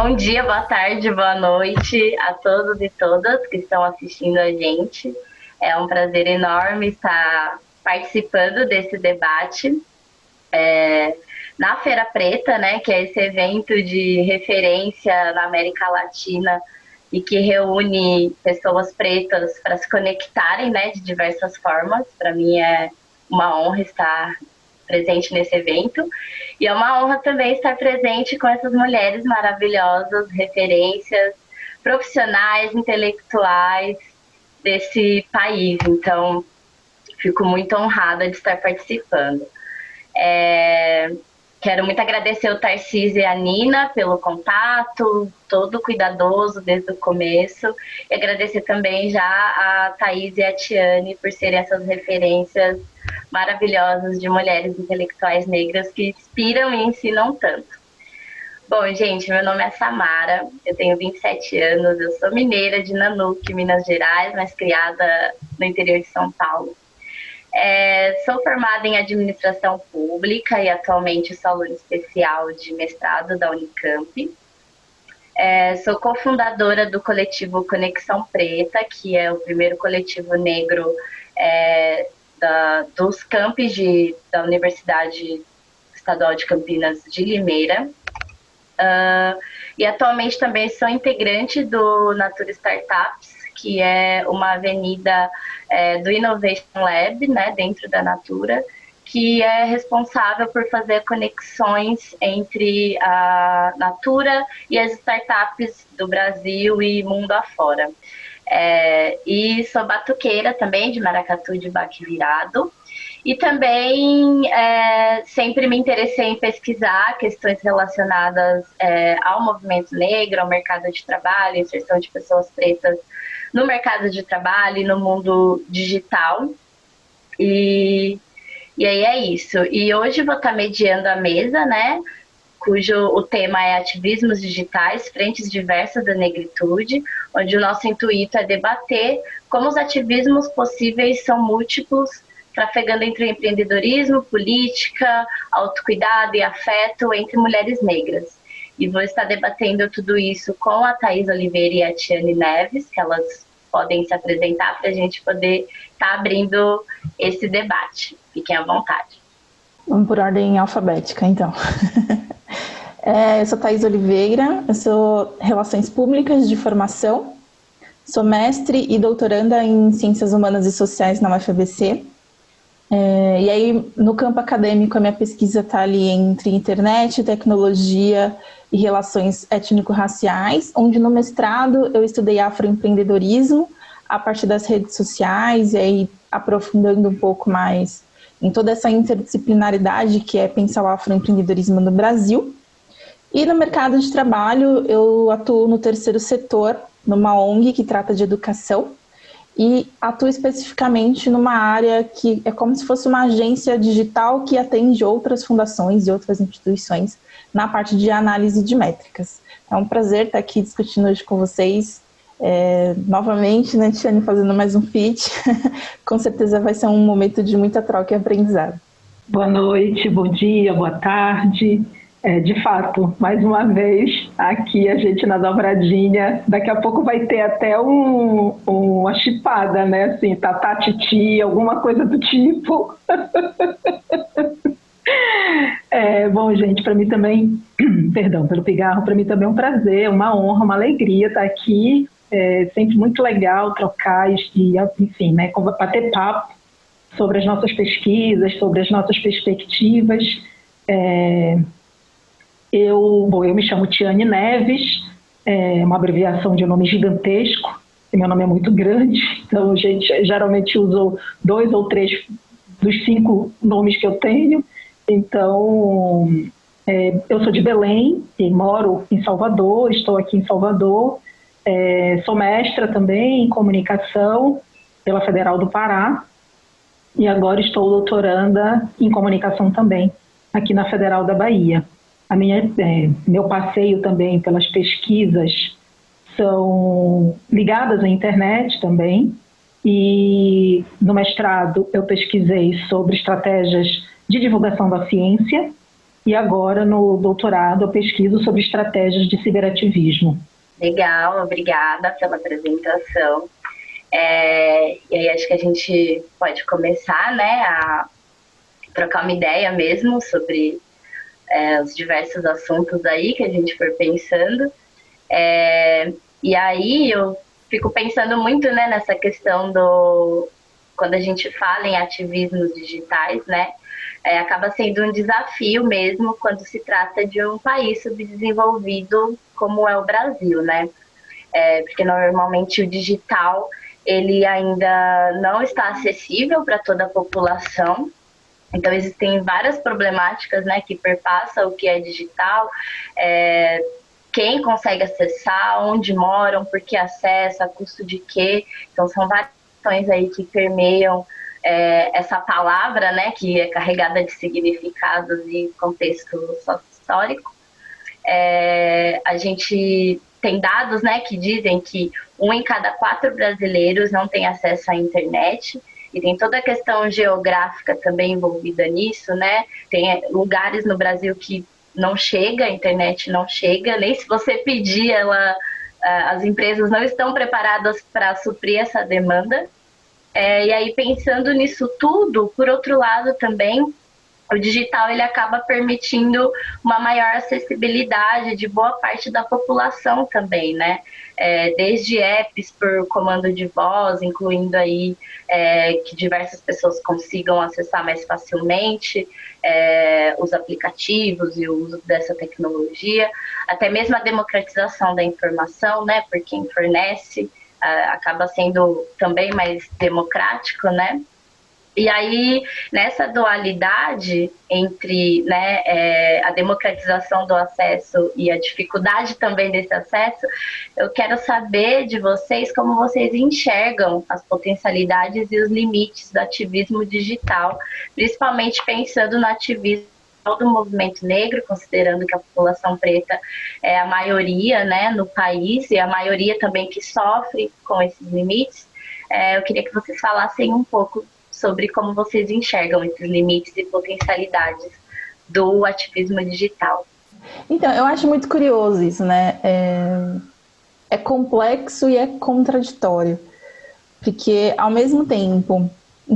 Bom dia, boa tarde, boa noite a todos e todas que estão assistindo a gente. É um prazer enorme estar participando desse debate na Feira Preta, né, que é esse evento de referência na América Latina e que reúne pessoas pretas para se conectarem, né, de diversas formas. Para mim é uma honra estar presente nesse evento. E é uma honra também estar presente com essas mulheres maravilhosas, referências profissionais, intelectuais desse país. Então, fico muito honrada de estar participando. Quero muito agradecer o Tarcísio e a Nina pelo contato, todo cuidadoso desde o começo. E agradecer também já a Thaís e a Tiane por serem essas referências maravilhosas de mulheres intelectuais negras que inspiram e ensinam tanto. Bom, gente, meu nome é Samara, eu tenho 27 anos, eu sou mineira de Nanuque, Minas Gerais, mas criada no interior de São Paulo. Sou formada em administração pública e atualmente sou aluna especial de mestrado da Unicamp. Sou cofundadora do coletivo Conexão Preta, que é o primeiro coletivo negro dos campos da Universidade Estadual de Campinas de Limeira. E atualmente também sou integrante do Natura Startups, que é uma avenida do Innovation Lab, né, dentro da Natura, que é responsável por fazer conexões entre a Natura e as startups do Brasil e mundo afora. E sou batuqueira também, de maracatu de baque virado. E também sempre me interessei em pesquisar questões relacionadas ao movimento negro, ao mercado de trabalho, inserção de pessoas pretas no mercado de trabalho e no mundo digital. E aí é isso. E hoje vou estar mediando a mesa, né? Cujo o tema é ativismos digitais, frentes diversas da negritude, onde o nosso intuito é debater como os ativismos possíveis são múltiplos, trafegando entre empreendedorismo, política, autocuidado e afeto entre mulheres negras. E vou estar debatendo tudo isso com a Thaís Oliveira e a Tiane Neves, que elas podem se apresentar para a gente poder estar abrindo esse debate. Fiquem à vontade. Vamos por ordem alfabética, então. Eu sou Thaís Oliveira, eu sou Relações Públicas de formação, sou mestre e doutoranda em Ciências Humanas e Sociais na UFABC. E aí, no campo acadêmico, a minha pesquisa está ali entre internet, tecnologia e relações étnico-raciais, onde no mestrado eu estudei afroempreendedorismo a partir das redes sociais, e aí aprofundando um pouco mais em toda essa interdisciplinaridade que é pensar o afroempreendedorismo no Brasil. E no mercado de trabalho, eu atuo no terceiro setor, numa ONG que trata de educação, e atuo especificamente numa área que é como se fosse uma agência digital que atende outras fundações e outras instituições na parte de análise de métricas. É um prazer estar aqui discutindo hoje com vocês. Novamente, né, Tiane, fazendo mais um pitch. Com certeza vai ser um momento de muita troca e aprendizado. Boa noite, bom dia, boa tarde. De fato, mais uma vez, aqui a gente na dobradinha, daqui a pouco vai ter até uma chipada, né, assim, tatá, titi, alguma coisa do tipo. Bom, gente, para mim também, perdão pelo pigarro, para mim também é um prazer, uma honra, uma alegria estar aqui, sempre muito legal trocar e enfim, né, bater papo sobre as nossas pesquisas, sobre as nossas perspectivas. Eu me chamo Tiane Neves, uma abreviação de um nome gigantesco, e meu nome é muito grande, então a gente geralmente usa 2 ou 3 dos 5 nomes que eu tenho. Então, eu sou de Belém e moro em Salvador, estou aqui em Salvador, sou mestra também em comunicação pela Federal do Pará, e agora estou doutoranda em comunicação também, aqui na Federal da Bahia. Meu passeio também pelas pesquisas são ligadas à internet também, e no mestrado eu pesquisei sobre estratégias de divulgação da ciência, e agora no doutorado eu pesquiso sobre estratégias de ciberativismo. Legal, obrigada pela apresentação. E aí acho que a gente pode começar, né, a trocar uma ideia mesmo sobre os diversos assuntos aí que a gente for pensando. E aí eu fico pensando muito, né, nessa questão quando a gente fala em ativismos digitais, né, acaba sendo um desafio mesmo quando se trata de um país subdesenvolvido como é o Brasil, né? Porque normalmente o digital ele ainda não está acessível para toda a população. Então existem várias problemáticas, né, que perpassam o que é digital, quem consegue acessar, onde moram, por que acessa, a custo de quê. Então são várias questões aí que permeiam essa palavra, né, que é carregada de significados e contexto histórico. A gente tem dados, né, que dizem que 1 em cada 4 brasileiros não tem acesso à internet, e tem toda a questão geográfica também envolvida nisso, né? Tem lugares no Brasil que não chega, a internet não chega, nem se você pedir, as empresas não estão preparadas para suprir essa demanda. E aí, pensando nisso tudo, por outro lado também, o digital ele acaba permitindo uma maior acessibilidade de boa parte da população também, né? Desde apps por comando de voz, incluindo aí que diversas pessoas consigam acessar mais facilmente os aplicativos e o uso dessa tecnologia, até mesmo a democratização da informação, né? Por quem fornece acaba sendo também mais democrático, né? E aí, nessa dualidade entre, né, a democratização do acesso e a dificuldade também desse acesso, eu quero saber de vocês como vocês enxergam as potencialidades e os limites do ativismo digital, principalmente pensando no ativismo do movimento negro, considerando que a população preta é a maioria, né, no país, e a maioria também que sofre com esses limites. Eu queria que vocês falassem um pouco sobre como vocês enxergam esses limites e potencialidades do ativismo digital. Então, eu acho muito curioso isso, né? É complexo e é contraditório, porque ao mesmo tempo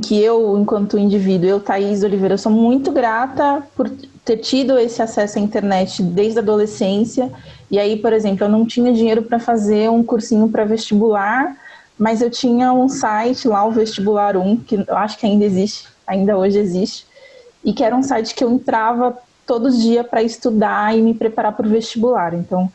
que eu, enquanto indivíduo, Thaís Oliveira, eu sou muito grata por ter tido esse acesso à internet desde a adolescência, e aí, por exemplo, eu não tinha dinheiro para fazer um cursinho para vestibular, mas eu tinha um site lá, o Vestibular 1, que eu acho que ainda existe, ainda hoje existe, e que era um site que eu entrava todo dia para estudar e me preparar para o vestibular. Então,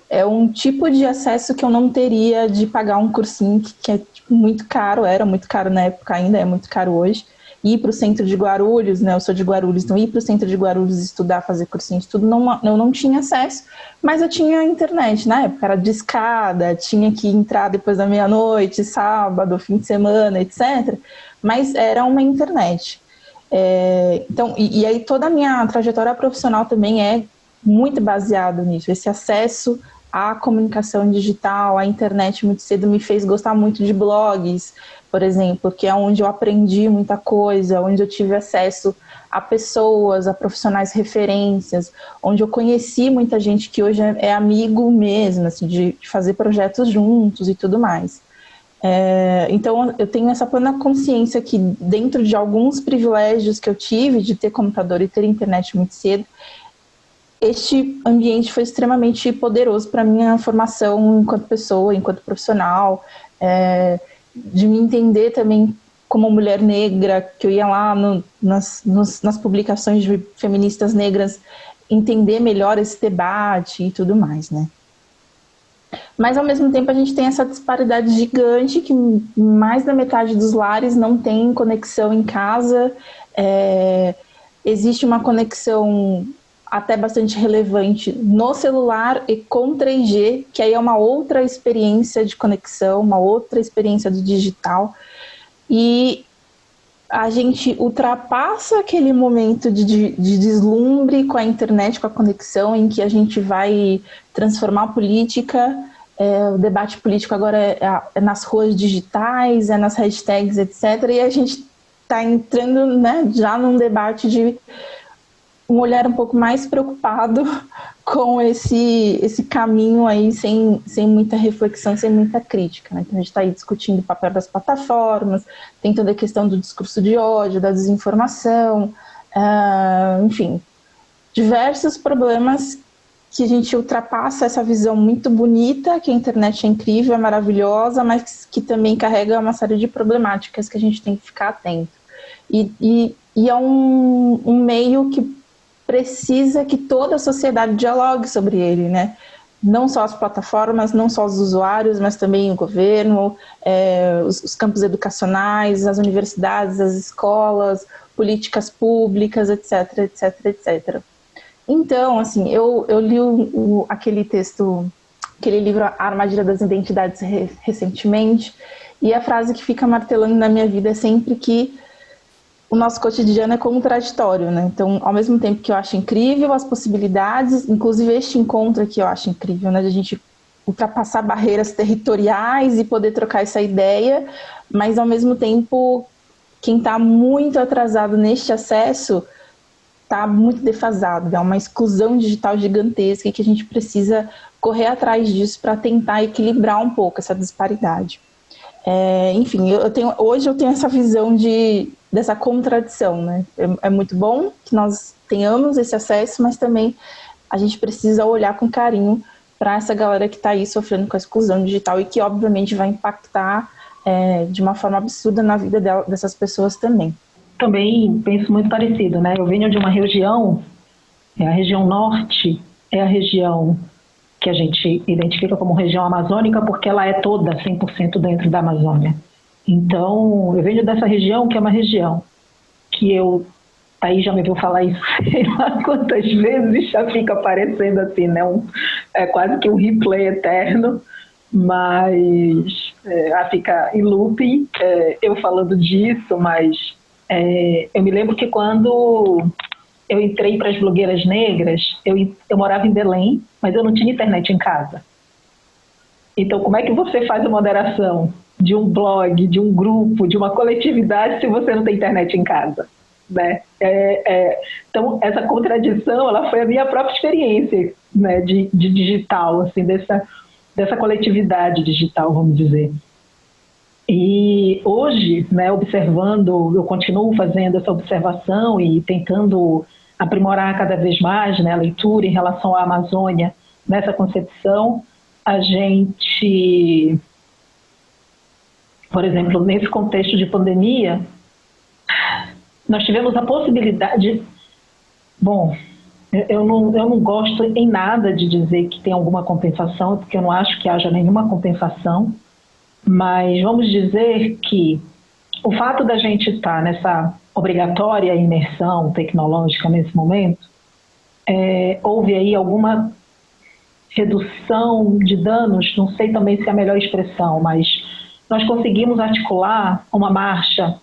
é um tipo de acesso que eu não teria de pagar um cursinho que é tipo, muito caro, era muito caro na época, ainda é muito caro hoje. Ir para o centro de Guarulhos, né? Eu sou de Guarulhos, então ir para o centro de Guarulhos estudar, fazer cursinho de tudo, eu não tinha acesso, mas eu tinha internet na época, era discada, tinha que entrar depois da meia-noite, sábado, fim de semana, etc. Mas era uma internet. Então, e aí toda a minha trajetória profissional também é muito baseado nisso, esse acesso à comunicação digital, à internet muito cedo me fez gostar muito de blogs, por exemplo, que é onde eu aprendi muita coisa, onde eu tive acesso a pessoas, a profissionais referências, onde eu conheci muita gente que hoje é amigo mesmo, assim, de fazer projetos juntos e tudo mais. Então, eu tenho essa plena consciência que dentro de alguns privilégios que eu tive de ter computador e ter internet muito cedo, este ambiente foi extremamente poderoso para a minha formação enquanto pessoa, enquanto profissional, de me entender também como mulher negra, que eu ia lá nas publicações de feministas negras, entender melhor esse debate e tudo mais, né? Mas, ao mesmo tempo, a gente tem essa disparidade gigante que mais da metade dos lares não tem conexão em casa. Existe uma conexão até bastante relevante no celular e com 3G, que aí é uma outra experiência de conexão, uma outra experiência do digital. E a gente ultrapassa aquele momento de deslumbre com a internet, com a conexão, em que a gente vai transformar a política, o debate político agora é nas ruas digitais, é nas hashtags, etc. E a gente está entrando, né, já num debate de um olhar um pouco mais preocupado com esse caminho aí sem muita reflexão, sem muita crítica, né? Então a gente está aí discutindo o papel das plataformas, tem toda a questão do discurso de ódio, da desinformação, enfim, diversos problemas que a gente ultrapassa essa visão muito bonita, que a internet é incrível, é maravilhosa, mas que também carrega uma série de problemáticas que a gente tem que ficar atento. E é um meio que precisa que toda a sociedade dialogue sobre ele, né? Não só as plataformas, não só os usuários, mas também o governo, os campos educacionais, as universidades, as escolas, políticas públicas, etc, etc, etc. Então, assim, eu li aquele texto, aquele livro A Armadilha das Identidades recentemente, e a frase que fica martelando na minha vida é sempre que o nosso cotidiano é contraditório, né? Então, ao mesmo tempo que eu acho incrível as possibilidades, inclusive este encontro aqui eu acho incrível, né? De a gente ultrapassar barreiras territoriais e poder trocar essa ideia, mas ao mesmo tempo, quem está muito atrasado neste acesso está muito defasado, é uma exclusão digital gigantesca e que a gente precisa correr atrás disso para tentar equilibrar um pouco essa disparidade. Enfim, hoje eu tenho essa visão dessa contradição, né? É muito bom que nós tenhamos esse acesso, mas também a gente precisa olhar com carinho para essa galera que está aí sofrendo com a exclusão digital e que obviamente vai impactar de uma forma absurda na vida dessas pessoas também. Também penso muito parecido, né? Eu venho de uma região, a região norte é a região que a gente identifica como região amazônica porque ela é toda 100% dentro da Amazônia. Então, eu venho dessa região que é uma região que aí já me viu falar isso sei lá quantas vezes, já fica aparecendo assim, né? É quase que um replay eterno, mas fica em looping eu falando disso, mas eu me lembro que quando eu entrei para as blogueiras negras, eu morava em Belém, mas eu não tinha internet em casa. Então, como é que você faz a moderação de um blog, de um grupo, de uma coletividade, se você não tem internet em casa? Né? Então, essa contradição, ela foi a minha própria experiência, né, de digital, assim, dessa coletividade digital, vamos dizer. E hoje, né, observando, eu continuo fazendo essa observação e tentando aprimorar cada vez mais, né, a leitura em relação à Amazônia, nessa concepção, a gente, por exemplo, nesse contexto de pandemia, nós tivemos a possibilidade, eu não gosto em nada de dizer que tem alguma compensação, porque eu não acho que haja nenhuma compensação, mas vamos dizer que o fato da gente estar nessa obrigatória imersão tecnológica nesse momento, houve aí alguma redução de danos, não sei também se é a melhor expressão, mas nós conseguimos articular uma marcha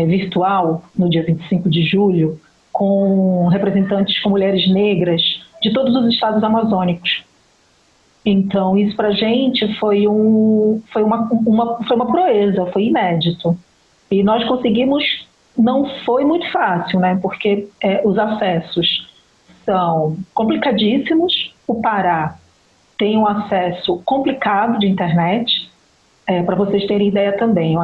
virtual no dia 25 de julho com representantes com mulheres negras de todos os estados amazônicos. Então, isso para a gente foi uma proeza, foi inédito. E nós conseguimos, não foi muito fácil, né? Porque os acessos são complicadíssimos. O Pará tem um acesso complicado de internet. Para vocês terem ideia também,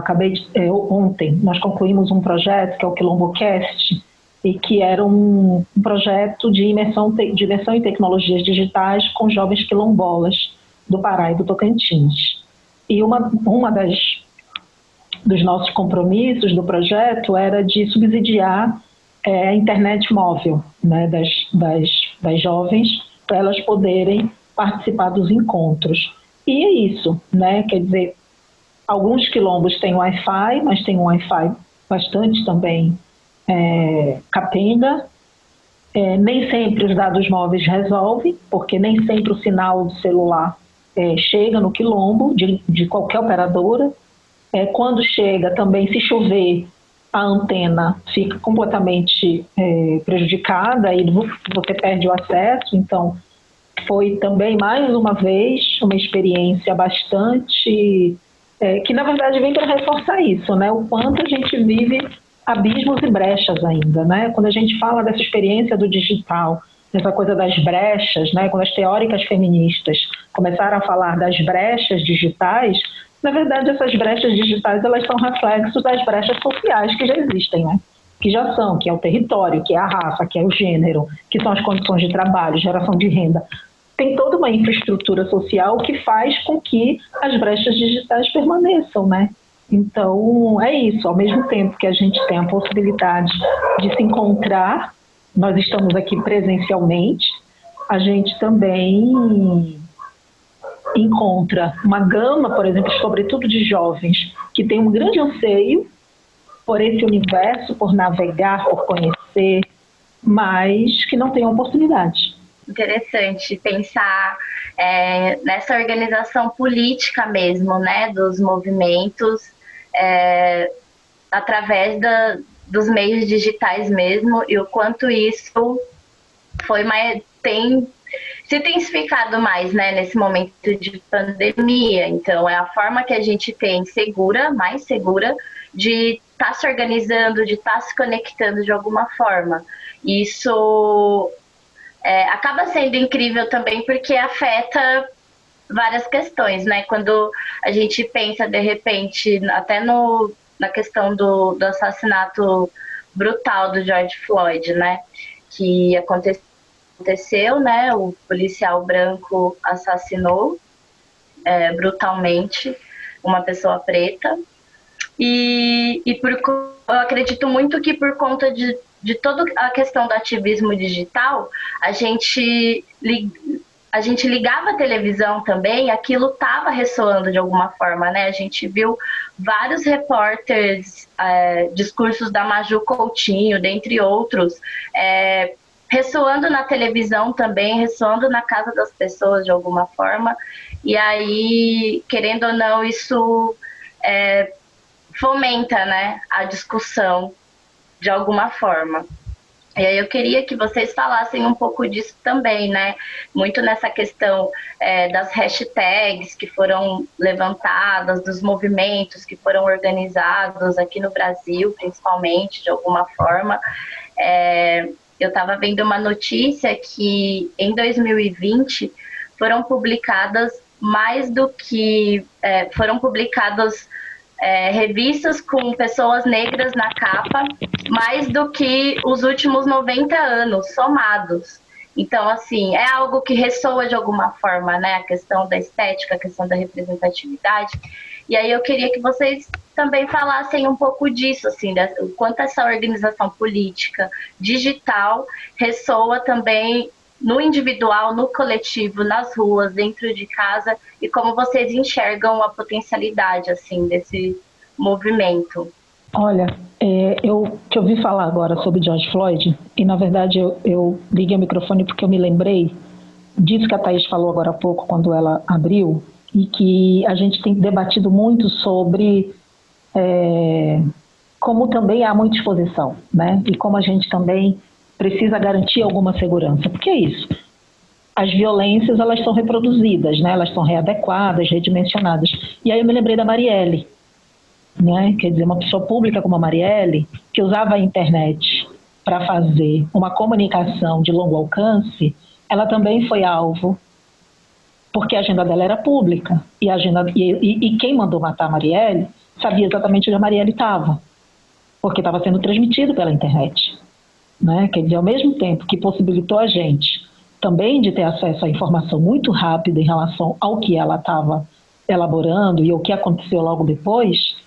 ontem nós concluímos um projeto que é o QuilomboCast, e que era um projeto de imersão em tecnologias digitais com jovens quilombolas do Pará e do Tocantins. E dos nossos compromissos do projeto era de subsidiar a internet móvel, né, das jovens, para elas poderem participar dos encontros. E é isso, né? Quer dizer, alguns quilombos têm Wi-Fi, mas tem um Wi-Fi bastante também capenga. Nem sempre os dados móveis resolvem, porque nem sempre o sinal do celular chega no quilombo de qualquer operadora. Quando chega também, se chover, a antena fica completamente prejudicada e você perde o acesso. Então, foi também, mais uma vez, uma experiência bastante... que, na verdade, vem para reforçar isso, né? O quanto a gente vive abismos e brechas ainda, né? Quando a gente fala dessa experiência do digital, dessa coisa das brechas, né? Quando as teóricas feministas começaram a falar das brechas digitais, na verdade essas brechas digitais elas são reflexos das brechas sociais que já existem, né? Que já são, que é o território, que é a raça, que é o gênero, que são as condições de trabalho, geração de renda. Tem toda uma infraestrutura social que faz com que as brechas digitais permaneçam, né? Então, é isso. Ao mesmo tempo que a gente tem a possibilidade de se encontrar, nós estamos aqui presencialmente, a gente também encontra uma gama, por exemplo, sobretudo de jovens, que tem um grande anseio por esse universo, por navegar, por conhecer, mas que não tem oportunidade. Interessante pensar nessa organização política mesmo, né, dos movimentos, através dos meios digitais mesmo, e o quanto isso tem se intensificado mais, né, nesse momento de pandemia. Então, é a forma que a gente tem mais segura, de estar se organizando, de estar se conectando de alguma forma. Isso acaba sendo incrível também porque afeta várias questões, né? Quando a gente pensa, de repente, até na questão do assassinato brutal do George Floyd, né? Que aconteceu, né? O policial branco assassinou brutalmente uma pessoa preta. Eu acredito muito que por conta de toda a questão do ativismo digital, a gente ligava a televisão também, aquilo estava ressoando de alguma forma, né? A gente viu vários repórteres, discursos da Maju Coutinho, dentre outros, ressoando na televisão também, ressoando na casa das pessoas de alguma forma. E aí, querendo ou não, isso fomenta, né, a discussão de alguma forma. E aí eu queria que vocês falassem um pouco disso também, né? Muito nessa questão das hashtags que foram levantadas, dos movimentos que foram organizados aqui no Brasil, principalmente, de alguma forma. Eu estava vendo uma notícia que em 2020 foram publicadas revistas com pessoas negras na capa, mais do que os últimos 90 anos somados. Então, assim, é algo que ressoa de alguma forma, né? A questão da estética, a questão da representatividade. E aí eu queria que vocês também falassem um pouco disso, assim, o quanto essa organização política digital ressoa também no individual, no coletivo, nas ruas, dentro de casa, e como vocês enxergam a potencialidade, assim, desse movimento. Olha, eu te ouvi falar agora sobre George Floyd, e na verdade eu liguei o microfone porque eu me lembrei disso que a Thaís falou agora há pouco, quando ela abriu, e que a gente tem debatido muito sobre como também há muita exposição, né? E como a gente também precisa garantir alguma segurança. Porque é isso. As violências, elas são reproduzidas, né? Elas são readequadas, redimensionadas. E aí eu me lembrei da Marielle, né? Quer dizer, uma pessoa pública como a Marielle, que usava a internet para fazer uma comunicação de longo alcance, ela também foi alvo, porque a agenda dela era pública. E quem mandou matar a Marielle sabia exatamente onde a Marielle estava, porque estava sendo transmitido pela internet. Né? Quer dizer, ao mesmo tempo que possibilitou a gente também de ter acesso à informação muito rápida em relação ao que ela estava elaborando e o que aconteceu logo depois,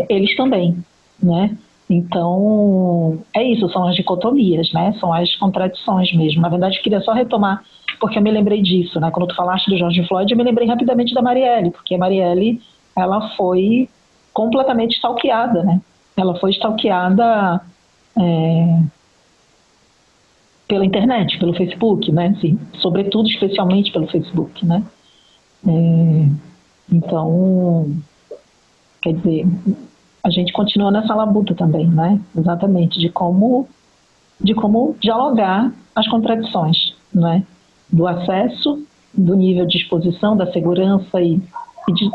eles também, né? Então, é isso, são as dicotomias, né? São as contradições mesmo. Na verdade, eu queria só retomar, porque eu me lembrei disso, né? Quando tu falaste do George Floyd, eu me lembrei rapidamente da Marielle, porque a Marielle, ela foi completamente stalkeada, né? Ela foi stalkeada pela internet, pelo Facebook, né? Assim, sobretudo, especialmente pelo Facebook, né? Então, quer dizer, a gente continua nessa labuta também, né? Exatamente, de como dialogar as contradições, né? Do acesso, do nível de exposição, da segurança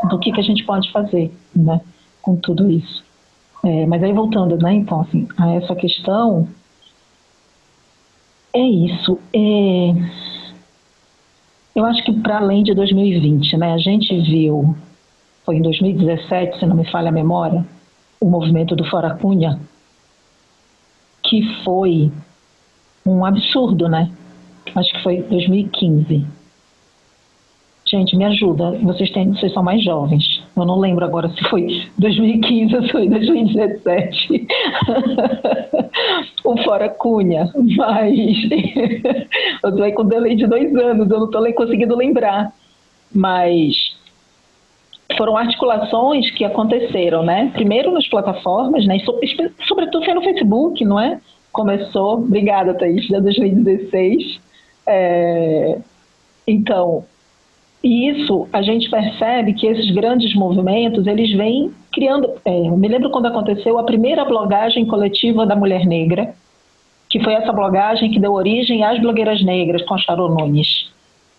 do que a gente pode fazer, né? Com tudo isso. Mas aí voltando, né, então, assim, a essa questão, é isso. Eu acho que para além de 2020, né, a gente viu, foi em 2017, se não me falha a memória, o movimento do Fora Cunha, que foi um absurdo, né? Acho que foi 2015. Gente, me ajuda, vocês são mais jovens. Eu não lembro agora se foi 2015 ou se foi 2017. O Fora Cunha, mas eu tô aí com delay de 2 anos, eu não tô conseguindo lembrar. Mas foram articulações que aconteceram, né? Primeiro nas plataformas, né? Sobretudo foi no Facebook, não é? Começou, obrigada, Thaís, de 2016. Então, isso a gente percebe que esses grandes movimentos, eles vêm criando... eu me lembro quando aconteceu a primeira blogagem coletiva da Mulher Negra, que foi essa blogagem que deu origem às blogueiras negras com a Charo Nunes.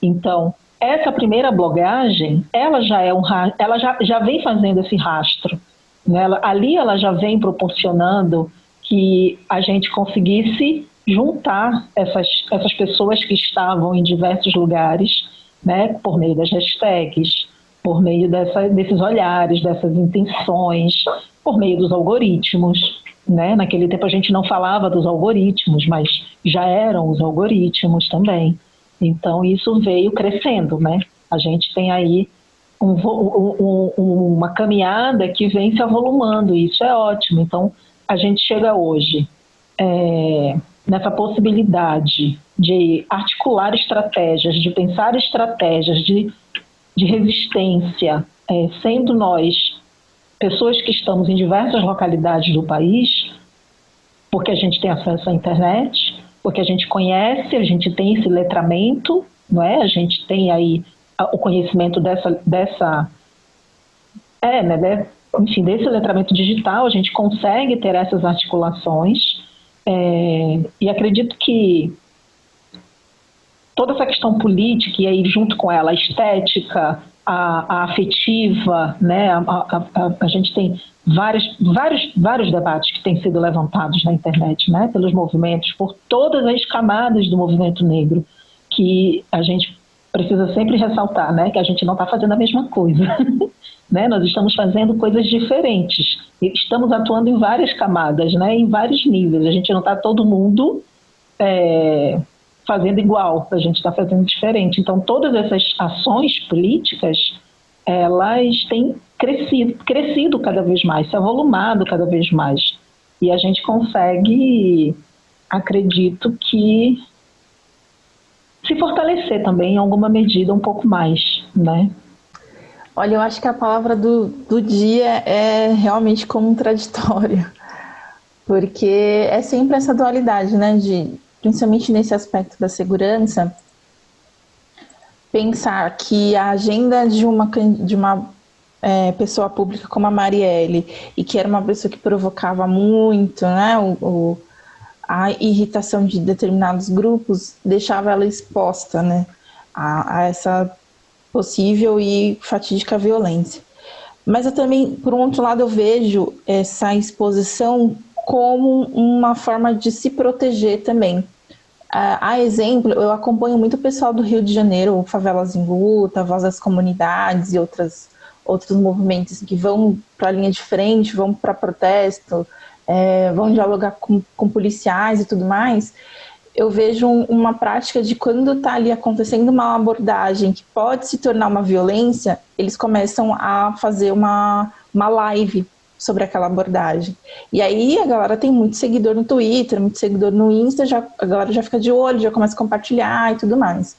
Então, essa primeira blogagem, ela já vem fazendo esse rastro, né? Ali ela já vem proporcionando que a gente conseguisse juntar essas pessoas que estavam em diversos lugares, né, por meio das hashtags, por meio desses olhares, dessas intenções, por meio dos algoritmos, né? Naquele tempo a gente não falava dos algoritmos, mas já eram os algoritmos também. Então isso veio crescendo, né? A gente tem aí uma caminhada que vem se avolumando, e isso é ótimo. Então a gente chega hoje nessa possibilidade de articular estratégias, de pensar estratégias de resistência, sendo nós pessoas que estamos em diversas localidades do país, porque a gente tem acesso à internet, porque a gente conhece, a gente tem esse letramento, não é? A gente tem aí o conhecimento enfim, desse letramento digital, a gente consegue ter essas articulações, e acredito que toda essa questão política, e aí junto com ela a estética, a afetiva, né? A gente tem vários debates que têm sido levantados na internet, né? Pelos movimentos, por todas as camadas do movimento negro, que a gente precisa sempre ressaltar, né? Que a gente não está fazendo a mesma coisa. Né? Nós estamos fazendo coisas diferentes, estamos atuando em várias camadas, né? Em vários níveis, a gente não está todo mundo fazendo igual, a gente está fazendo diferente. Então todas essas ações políticas, elas têm crescido cada vez mais, se avolumado cada vez mais, e a gente consegue, acredito que, se fortalecer também em alguma medida um pouco mais, né? Olha, eu acho que a palavra do dia é realmente contraditória, porque é sempre essa dualidade, né, principalmente nesse aspecto da segurança, pensar que a agenda de uma pessoa pública como a Marielle, e que era uma pessoa que provocava muito, né, a irritação de determinados grupos, deixava ela exposta, né, a essa possível e fatídica violência. Mas eu também, por um outro lado, eu vejo essa exposição como uma forma de se proteger também. A exemplo, eu acompanho muito o pessoal do Rio de Janeiro, Favelas em Luta, Voz das Comunidades e outros movimentos que vão para a linha de frente, vão para protesto, vão dialogar com policiais e tudo mais. Eu vejo uma prática de quando está ali acontecendo uma abordagem que pode se tornar uma violência, eles começam a fazer uma live sobre aquela abordagem. E aí a galera tem muito seguidor no Twitter, muito seguidor no Insta, a galera já fica de olho, já começa a compartilhar e tudo mais.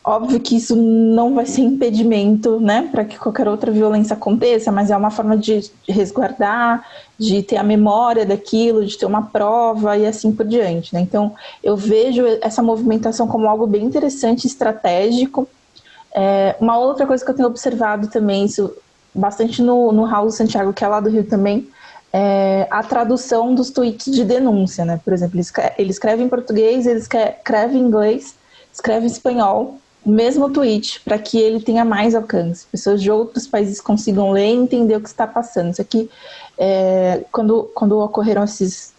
Óbvio que isso não vai ser impedimento, né, para que qualquer outra violência aconteça, mas é uma forma de resguardar, de ter a memória daquilo, de ter uma prova e assim por diante, né? Então, eu vejo essa movimentação como algo bem interessante, estratégico. Uma outra coisa que eu tenho observado também, isso bastante no Raul Santiago, que é lá do Rio também, a tradução dos tweets de denúncia, né? Por exemplo, ele escreve em português, ele escreve em inglês, escreve em espanhol, o mesmo tweet, para que ele tenha mais alcance. Pessoas de outros países consigam ler e entender o que está passando. Isso aqui quando ocorreram esses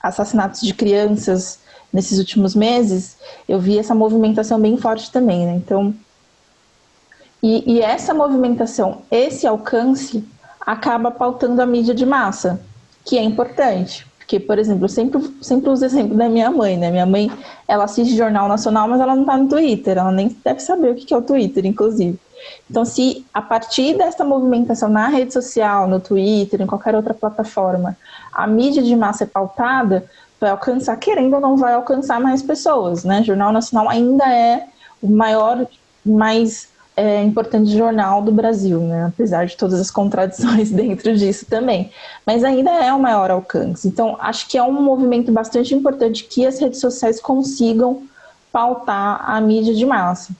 assassinatos de crianças nesses últimos meses, eu vi essa movimentação bem forte também, né? Então, e essa movimentação, esse alcance, acaba pautando a mídia de massa, que é importante. Porque, por exemplo, eu sempre uso o exemplo da minha mãe, né? Minha mãe, ela assiste Jornal Nacional, mas ela não está no Twitter, ela nem deve saber o que é o Twitter, inclusive. Então, se a partir dessa movimentação na rede social, no Twitter, em qualquer outra plataforma, a mídia de massa é pautada, vai alcançar, querendo ou não, vai alcançar mais pessoas, né? Jornal Nacional ainda é o maior, mais importante jornal do Brasil, né? Apesar de todas as contradições dentro disso também. Mas ainda é o maior alcance. Então, acho que é um movimento bastante importante que as redes sociais consigam pautar a mídia de massa.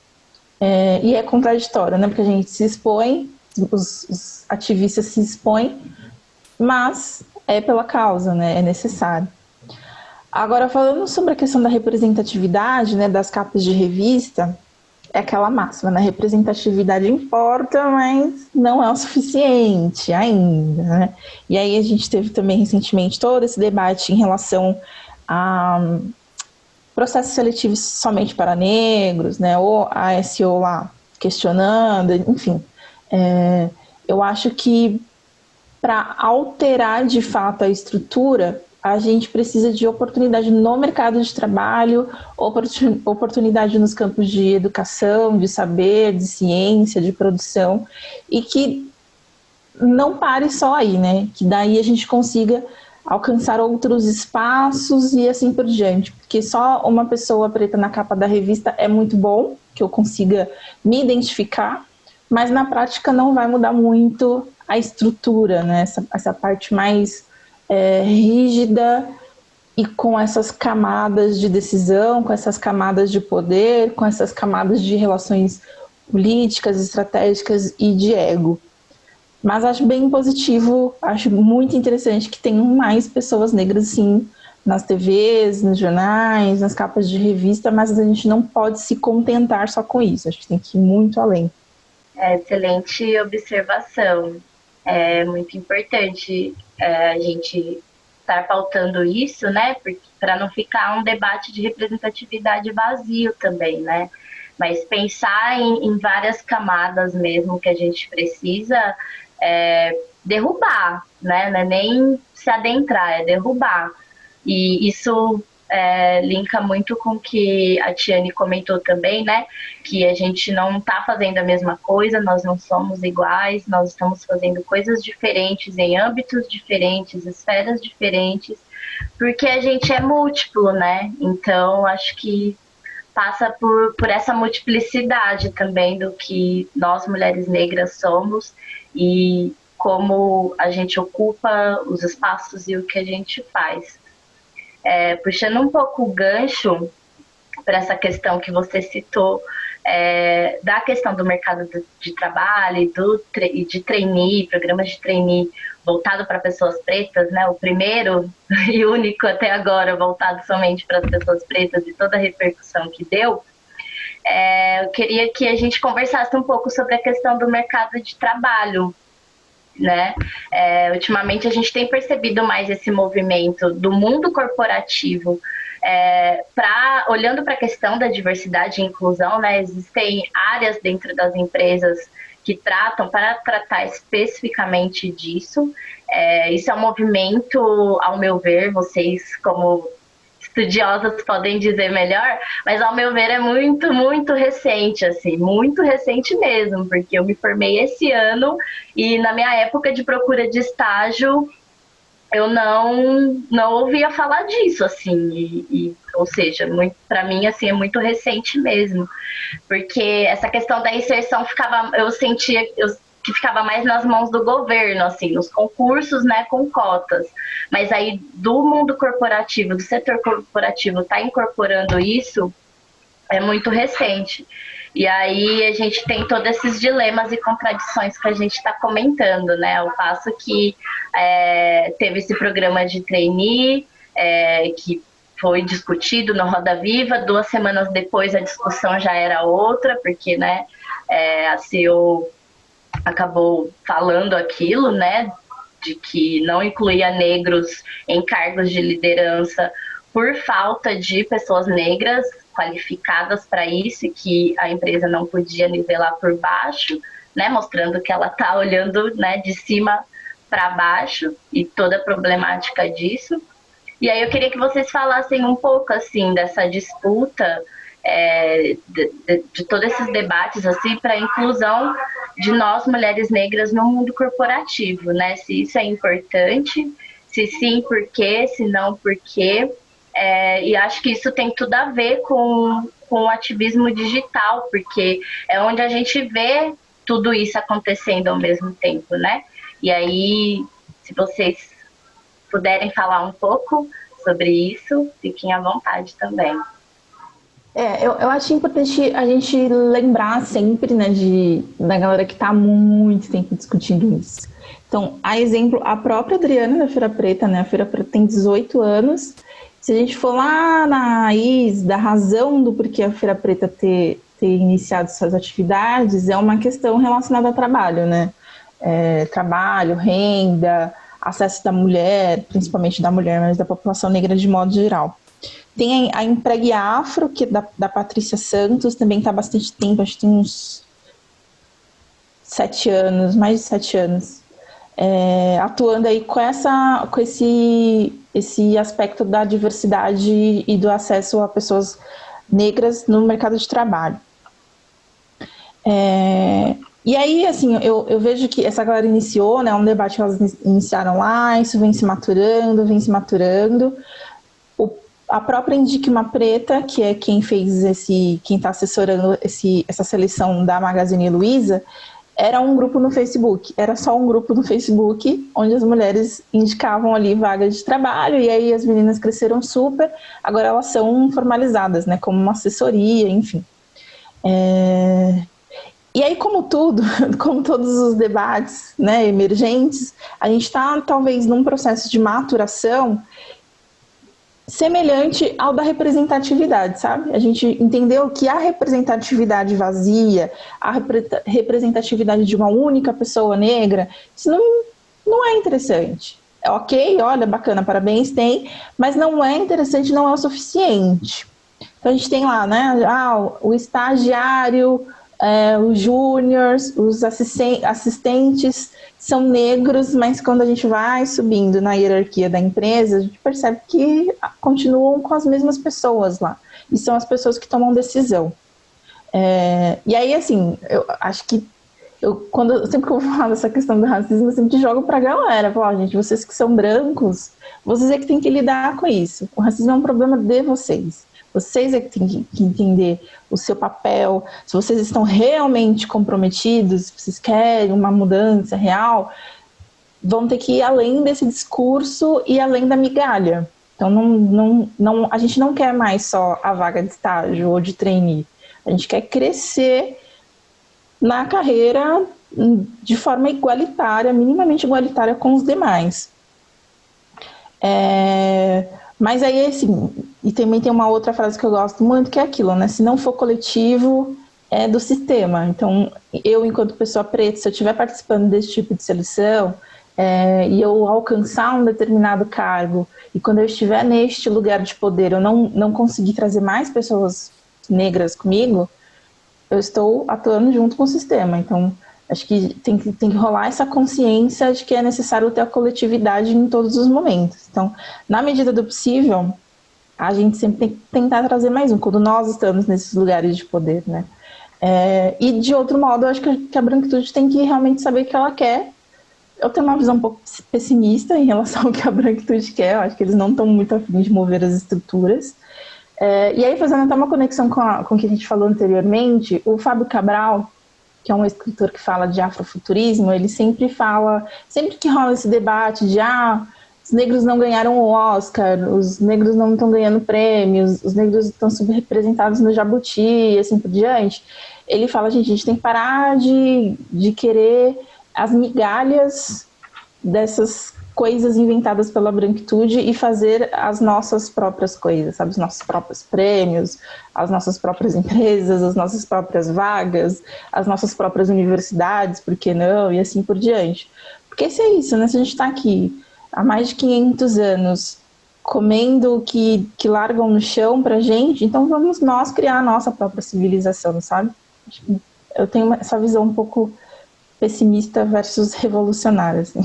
E é contraditório, né? Porque a gente se expõe, os ativistas se expõem, mas é pela causa, né? É necessário. Agora, falando sobre a questão da representatividade, né, das capas de revista, é aquela máxima, né? Representatividade importa, mas não é o suficiente ainda, né? E aí a gente teve também recentemente todo esse debate em relação a processos seletivos somente para negros, né? Ou a SEO lá questionando, enfim. Eu acho que para alterar de fato a estrutura, a gente precisa de oportunidade no mercado de trabalho, oportunidade nos campos de educação, de saber, de ciência, de produção, e que não pare só aí, né? Que daí a gente consiga alcançar outros espaços e assim por diante. Porque só uma pessoa preta na capa da revista é muito bom, que eu consiga me identificar, mas na prática não vai mudar muito a estrutura, né? Essa parte mais rígida e com essas camadas de decisão, com essas camadas de poder, com essas camadas de relações políticas, estratégicas e de ego. Mas acho bem positivo, acho muito interessante que tenham mais pessoas negras, sim, nas TVs, nos jornais, nas capas de revista, mas a gente não pode se contentar só com isso, acho que tem que ir muito além. Excelente observação. É muito importante a gente estar pautando isso, né? Para não ficar um debate de representatividade vazio também, né? Mas pensar em várias camadas mesmo que a gente precisa derrubar, né? Não é nem se adentrar, é derrubar. E isso linka muito com o que a Tiane comentou também, né? Que a gente não está fazendo a mesma coisa, nós não somos iguais, nós estamos fazendo coisas diferentes em âmbitos diferentes, esferas diferentes, porque a gente é múltiplo, né? Então, acho que passa por essa multiplicidade também do que nós, mulheres negras, somos e como a gente ocupa os espaços e o que a gente faz. Puxando um pouco o gancho para essa questão que você citou, da questão do mercado de trabalho e de trainee, programas de trainee voltado para pessoas pretas, né? O primeiro e único até agora voltado somente para as pessoas pretas e toda a repercussão que deu. Eu queria que a gente conversasse um pouco sobre a questão do mercado de trabalho, né? Ultimamente a gente tem percebido mais esse movimento do mundo corporativo olhando para a questão da diversidade e inclusão, né? Existem áreas dentro das empresas que para tratar especificamente disso. Isso é um movimento, ao meu ver, vocês como estudiosas podem dizer melhor, mas ao meu ver é muito, muito recente, assim, muito recente mesmo, porque eu me formei esse ano e na minha época de procura de estágio eu não ouvia falar disso, assim, ou seja, para mim, assim, é muito recente mesmo, porque essa questão da inserção eu sentia que ficava mais nas mãos do governo, assim, nos concursos, né, com cotas, mas aí do mundo corporativo, do setor corporativo, tá incorporando isso, é muito recente. E aí a gente tem todos esses dilemas e contradições que a gente está comentando, né? Ao passo que teve esse programa de trainee, que foi discutido no Roda Viva, 2 semanas depois a discussão já era outra, porque, né, a CEO acabou falando aquilo, né, de que não incluía negros em cargos de liderança por falta de pessoas negras qualificadas para isso, e que a empresa não podia nivelar por baixo, né, mostrando que ela está olhando, né, de cima para baixo e toda a problemática disso. E aí eu queria que vocês falassem um pouco assim dessa disputa, de todos esses debates assim para a inclusão de nós mulheres negras no mundo corporativo, né? Se isso é importante, se sim, por quê, se não, por quê. E acho que isso tem tudo a ver com o ativismo digital, porque é onde a gente vê tudo isso acontecendo ao mesmo tempo, né? E aí, se vocês puderem falar um pouco sobre isso, fiquem à vontade também. Eu acho importante a gente lembrar sempre, né, da galera que está há muito tempo discutindo isso. Então, a exemplo, a própria Adriana da Feira Preta, né, a Feira Preta tem 18 anos. Se a gente for lá na raiz da razão do porquê a Feira Preta ter iniciado suas atividades, é uma questão relacionada ao trabalho, né? Trabalho, renda, acesso da mulher, principalmente da mulher, mas da população negra de modo geral. Tem a Empregue Afro, que é da Patrícia Santos, também está há bastante tempo, acho que tem uns 7 anos, mais de 7 anos, atuando aí com esse aspecto da diversidade e do acesso a pessoas negras no mercado de trabalho. E aí, assim, eu vejo que essa galera iniciou, né, um debate que elas iniciaram lá, isso vem se maturando. A própria Indique Uma Preta, que é quem está assessorando essa seleção da Magazine Luiza, era um grupo no Facebook, era só um grupo no Facebook, onde as mulheres indicavam ali vagas de trabalho, e aí as meninas cresceram super, agora elas são formalizadas, né, como uma assessoria, enfim. E aí, como todos os debates, né, emergentes, a gente está talvez num processo de maturação semelhante ao da representatividade, sabe? A gente entendeu que a representatividade vazia, a representatividade de uma única pessoa negra, isso não é interessante. É ok, olha, bacana, parabéns, tem, mas não é interessante, não é o suficiente. Então a gente tem lá, né, o estagiário, os júniors, os assistentes são negros, mas quando a gente vai subindo na hierarquia da empresa, a gente percebe que continuam com as mesmas pessoas lá. E são as pessoas que tomam decisão. E aí, assim, eu acho que sempre que eu vou falar dessa questão do racismo, eu sempre jogo pra galera. Falo, gente, vocês que são brancos, vocês é que têm que lidar com isso. O racismo é um problema de vocês. Vocês é que têm que entender o seu papel, se vocês estão realmente comprometidos, se vocês querem uma mudança real, vão ter que ir além desse discurso e além da migalha. Então, a gente não quer mais só a vaga de estágio ou de trainee. A gente quer crescer na carreira de forma igualitária, minimamente igualitária com os demais. Mas aí, assim, e também tem uma outra frase que eu gosto muito, que é aquilo, né? Se não for coletivo, é do sistema. Então, eu, enquanto pessoa preta, se eu estiver participando desse tipo de seleção, e eu alcançar um determinado cargo, e quando eu estiver neste lugar de poder, eu não conseguir trazer mais pessoas negras comigo, eu estou atuando junto com o sistema. Então, acho que tem que rolar essa consciência de que é necessário ter a coletividade em todos os momentos. Então, na medida do possível, a gente sempre tem que tentar trazer mais um, quando nós estamos nesses lugares de poder, né? E, de outro modo, eu acho que a branquitude tem que realmente saber o que ela quer. Eu tenho uma visão um pouco pessimista em relação ao que a branquitude quer. Eu acho que eles não estão muito a fim de mover as estruturas. E aí, fazendo até uma conexão com o que a gente falou anteriormente, o Fábio Cabral, que é um escritor que fala de afrofuturismo, ele sempre que rola esse debate de os negros não ganharam o Oscar, os negros não estão ganhando prêmios, os negros estão subrepresentados no Jabuti e assim por diante, ele fala, gente, a gente tem que parar de querer as migalhas dessas coisas inventadas pela branquitude e fazer as nossas próprias coisas, sabe? Os nossos próprios prêmios, as nossas próprias empresas, as nossas próprias vagas, as nossas próprias universidades, por que não? E assim por diante. Porque se é isso, né? Se a gente está aqui há mais de 500 anos comendo o que largam no chão pra gente, então vamos nós criar a nossa própria civilização, sabe? Eu tenho essa visão um pouco pessimista versus revolucionária, assim.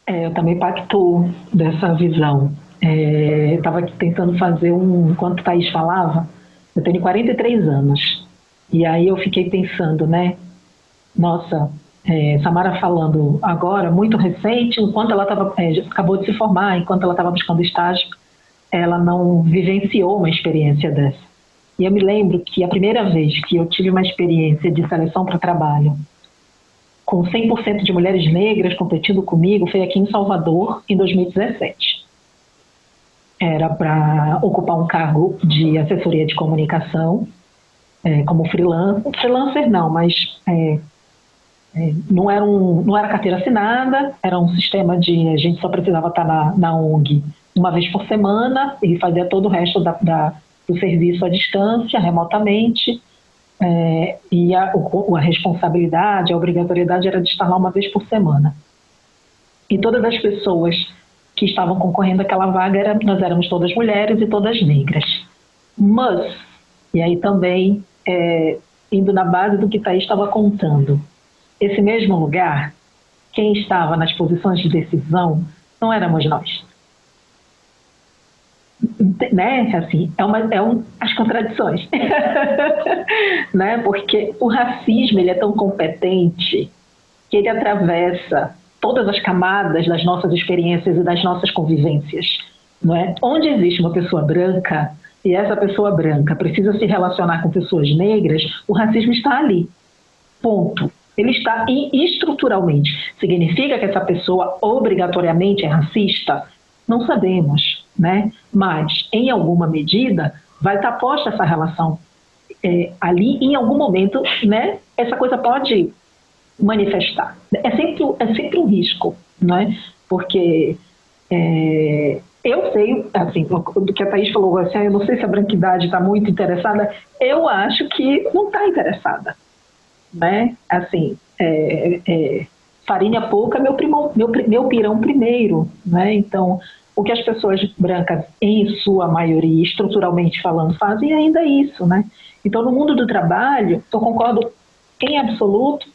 Eu também pactuo dessa visão. Eu estava aqui tentando fazer enquanto o Thaís falava, eu tenho 43 anos, e aí eu fiquei pensando, né? Nossa, Samara falando agora, muito recente, enquanto ela acabou de se formar, enquanto ela estava buscando estágio, ela não vivenciou uma experiência dessa. E eu me lembro que a primeira vez que eu tive uma experiência de seleção para trabalho com 100% de mulheres negras competindo comigo foi aqui em Salvador, em 2017. Era para ocupar um cargo de assessoria de comunicação, como freelancer não, mas não era carteira assinada, era um sistema a gente só precisava estar na ONG uma vez por semana e fazia todo o resto do serviço à distância, remotamente, e a responsabilidade, a obrigatoriedade era de estar lá uma vez por semana. E todas as pessoas que estavam concorrendo àquela vaga, nós éramos todas mulheres e todas negras. Mas, e aí também, indo na base do que Thaís estava contando, esse mesmo lugar, quem estava nas posições de decisão não éramos nós. Né? Assim, as contradições. Né? Porque o racismo ele é tão competente que ele atravessa todas as camadas das nossas experiências e das nossas convivências. Não é? Onde existe uma pessoa branca e essa pessoa branca precisa se relacionar com pessoas negras, o racismo está ali. Ponto. Ele está estruturalmente. Significa que essa pessoa obrigatoriamente é racista? Não sabemos, né? Mas, em alguma medida, vai estar posta essa relação ali, em algum momento, né? Essa coisa pode manifestar. É sempre um risco, né? Porque eu sei, assim, do que a Thaís falou, assim, eu não sei se a branquidade está muito interessada, eu acho que não está interessada, né? Assim, farinha pouca, meu pirão primeiro, né? Então, o que as pessoas brancas, em sua maioria, estruturalmente falando, fazem ainda é isso, né? Então, no mundo do trabalho, eu concordo em absoluto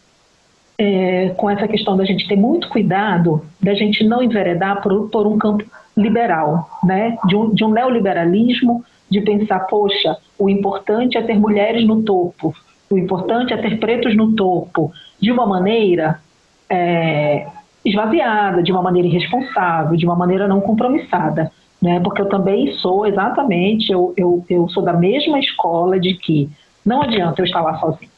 com essa questão da gente ter muito cuidado, da gente não enveredar por um campo liberal, né? De um neoliberalismo, de pensar, poxa, o importante é ter mulheres no topo, o importante é ter pretos no topo, de uma maneira esvaziada, de uma maneira irresponsável, de uma maneira não compromissada, né? Porque eu também sou exatamente, eu sou da mesma escola de que não adianta eu estar lá sozinha.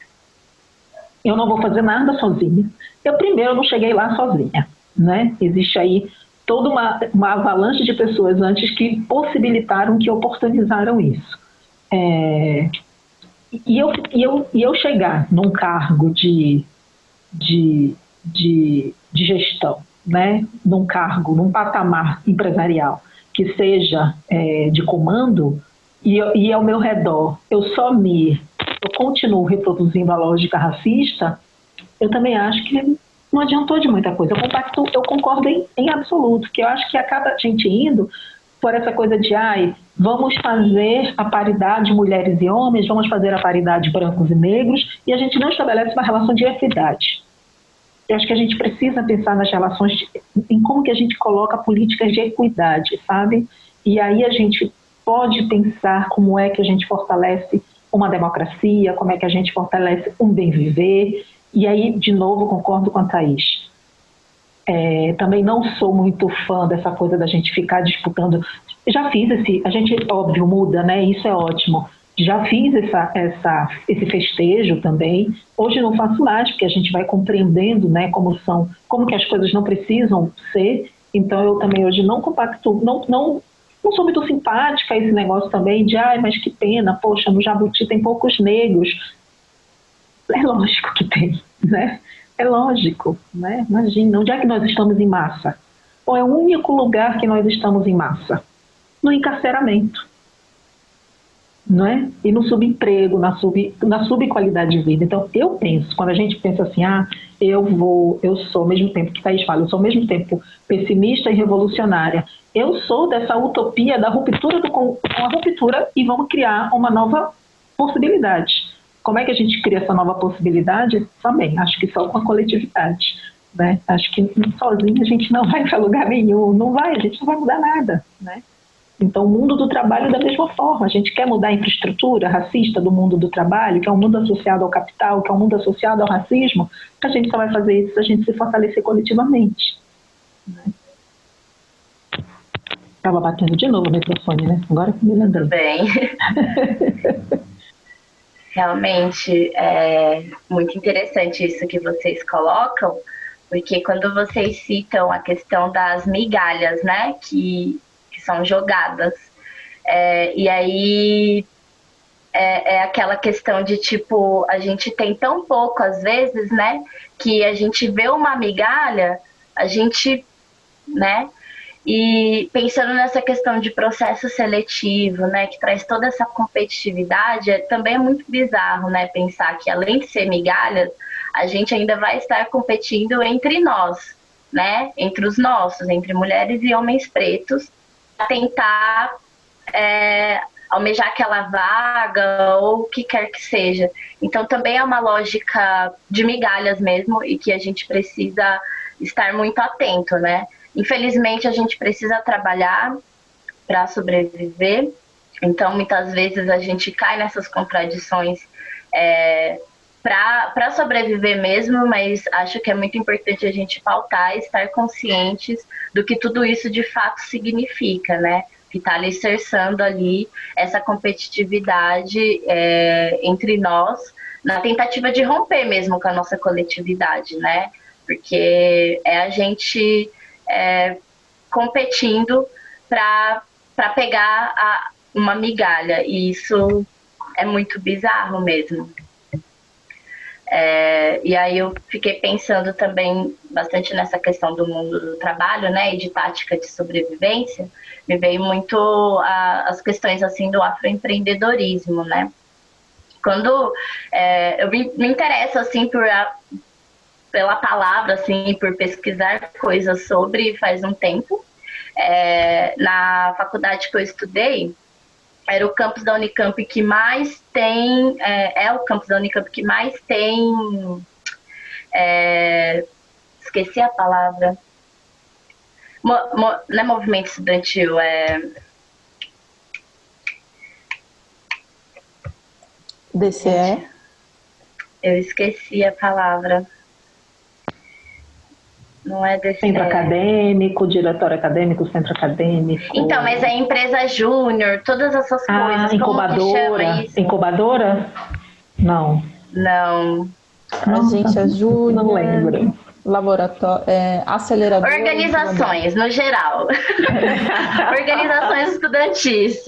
Eu não vou fazer nada sozinha. Eu primeiro não cheguei lá sozinha, né? Existe aí toda uma avalanche de pessoas antes que possibilitaram, que oportunizaram isso. E eu chegar num cargo de gestão, né? Num cargo, num patamar empresarial que seja de comando, e ao meu redor eu continuo reproduzindo a lógica racista, eu também acho que não adiantou de muita coisa. Eu concordo em absoluto, que eu acho que acaba a gente indo por essa coisa de vamos fazer a paridade mulheres e homens, vamos fazer a paridade brancos e negros, e a gente não estabelece uma relação de equidade. Eu acho que a gente precisa pensar nas relações, em como que a gente coloca políticas de equidade, sabe? E aí a gente pode pensar como é que a gente fortalece uma democracia, como é que a gente fortalece um bem viver. E aí, de novo, concordo com a Thaís. Também não sou muito fã dessa coisa da gente ficar disputando. Já fiz a gente, óbvio, muda, né? Isso é ótimo. Já fiz esse festejo também. Hoje não faço mais, porque a gente vai compreendendo, né, como que as coisas não precisam ser. Então eu também hoje não compacto, não sou muito simpática a esse negócio também de, mas que pena, poxa, no Jabuti tem poucos negros. É lógico que tem, né? É lógico, né? Imagina, onde é que nós estamos em massa? Ou é o único lugar que nós estamos em massa? No encarceramento. não é? E no subemprego, na subqualidade de vida. Então, eu penso, quando a gente pensa assim, eu sou, ao mesmo tempo que Thaís fala, eu sou ao mesmo tempo pessimista e revolucionária. Eu sou dessa utopia da ruptura com a ruptura e vamos criar uma nova possibilidade. Como é que a gente cria essa nova possibilidade? Também, acho que só com a coletividade, né? Acho que sozinho a gente não vai para lugar nenhum, a gente não vai mudar nada, né? Então, o mundo do trabalho da mesma forma. A gente quer mudar a infraestrutura racista do mundo do trabalho, que é um mundo associado ao capital, que é um mundo associado ao racismo. A gente só vai fazer isso se a gente se fortalecer coletivamente. Estava batendo de novo o microfone, né? Agora que me lembrei. Tudo bem. Realmente é muito interessante isso que vocês colocam, porque quando vocês citam a questão das migalhas, né, que são jogadas, e aí é aquela questão de tipo, a gente tem tão pouco às vezes, né, que a gente vê uma migalha, a gente, né, e pensando nessa questão de processo seletivo, né, que traz toda essa competitividade, também é muito bizarro, né, pensar que além de ser migalhas, a gente ainda vai estar competindo entre nós, né, entre os nossos, entre mulheres e homens pretos, a tentar almejar aquela vaga ou o que quer que seja. Então também é uma lógica de migalhas mesmo e que a gente precisa estar muito atento, né? Infelizmente, a gente precisa trabalhar para sobreviver, então muitas vezes a gente cai nessas contradições para sobreviver mesmo, mas acho que é muito importante a gente pautar e estar conscientes do que tudo isso de fato significa, né? Que está alicerçando ali essa competitividade entre nós, na tentativa de romper mesmo com a nossa coletividade, né? Porque é a gente competindo para pegar uma migalha, e isso é muito bizarro mesmo. E aí eu fiquei pensando também bastante nessa questão do mundo do trabalho, né, e de tática de sobrevivência. Me veio muito as questões assim do afroempreendedorismo, né? Quando eu me interesso assim pela palavra, assim, por pesquisar coisas sobre faz um tempo. Na faculdade que eu estudei, era o campus da Unicamp que mais tem, o campus da Unicamp que mais tem, esqueci a palavra, não é movimento estudantil, DCE? Eu esqueci a palavra. Não é desse centro acadêmico, diretório acadêmico, centro acadêmico. Então, mas é empresa júnior, todas essas coisas. Incubadora. Como que chama isso? Incubadora? Não. A gente é júnior. Não lembro. Laboratório, acelerador. Organizações, no geral. Organizações estudantis.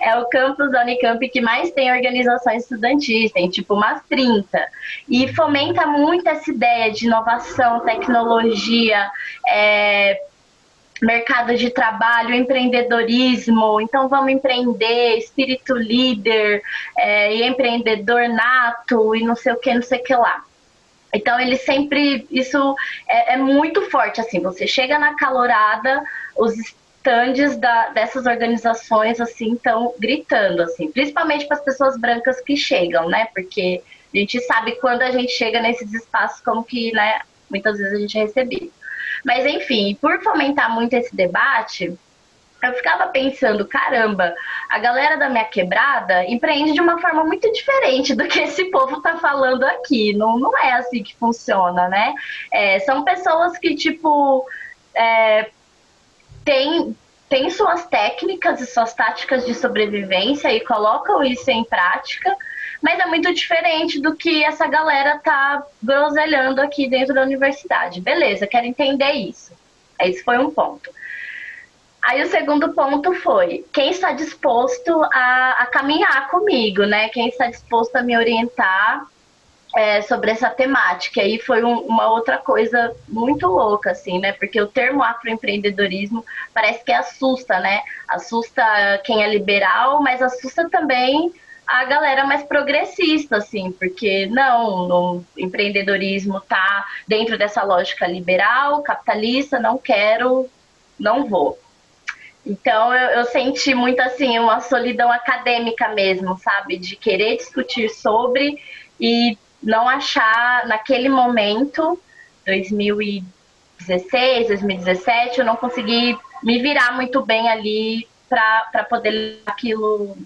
É o campus da Unicamp que mais tem organizações estudantis, tem tipo umas 30. E fomenta muito essa ideia de inovação, tecnologia, mercado de trabalho, empreendedorismo. Então vamos empreender, espírito líder, e empreendedor nato, e não sei o que lá. Então, ele sempre, isso é muito forte, assim, você chega na calorada, os estandes dessas organizações, assim, estão gritando, assim, principalmente para as pessoas brancas que chegam, né, porque a gente sabe quando a gente chega nesses espaços, como que, né, muitas vezes a gente é recebido. Mas, enfim, por fomentar muito esse debate, eu ficava pensando, caramba, a galera da minha quebrada empreende de uma forma muito diferente do que esse povo tá falando aqui. Não é assim que funciona, né? São pessoas que, tipo, têm suas técnicas e suas táticas de sobrevivência e colocam isso em prática, mas é muito diferente do que essa galera tá groselhando aqui dentro da universidade. Beleza, quero entender isso. Esse foi um ponto. Aí o segundo ponto foi quem está disposto a caminhar comigo, né? Quem está disposto a me orientar sobre essa temática. E foi uma outra coisa muito louca, assim, né? Porque o termo afroempreendedorismo parece que assusta, né? Assusta quem é liberal, mas assusta também a galera mais progressista, assim, porque não, o empreendedorismo tá dentro dessa lógica liberal, capitalista, não quero, não vou. Então eu senti muito assim uma solidão acadêmica mesmo, sabe? De querer discutir sobre e não achar naquele momento, 2016, 2017, eu não consegui me virar muito bem ali para poder levar aquilo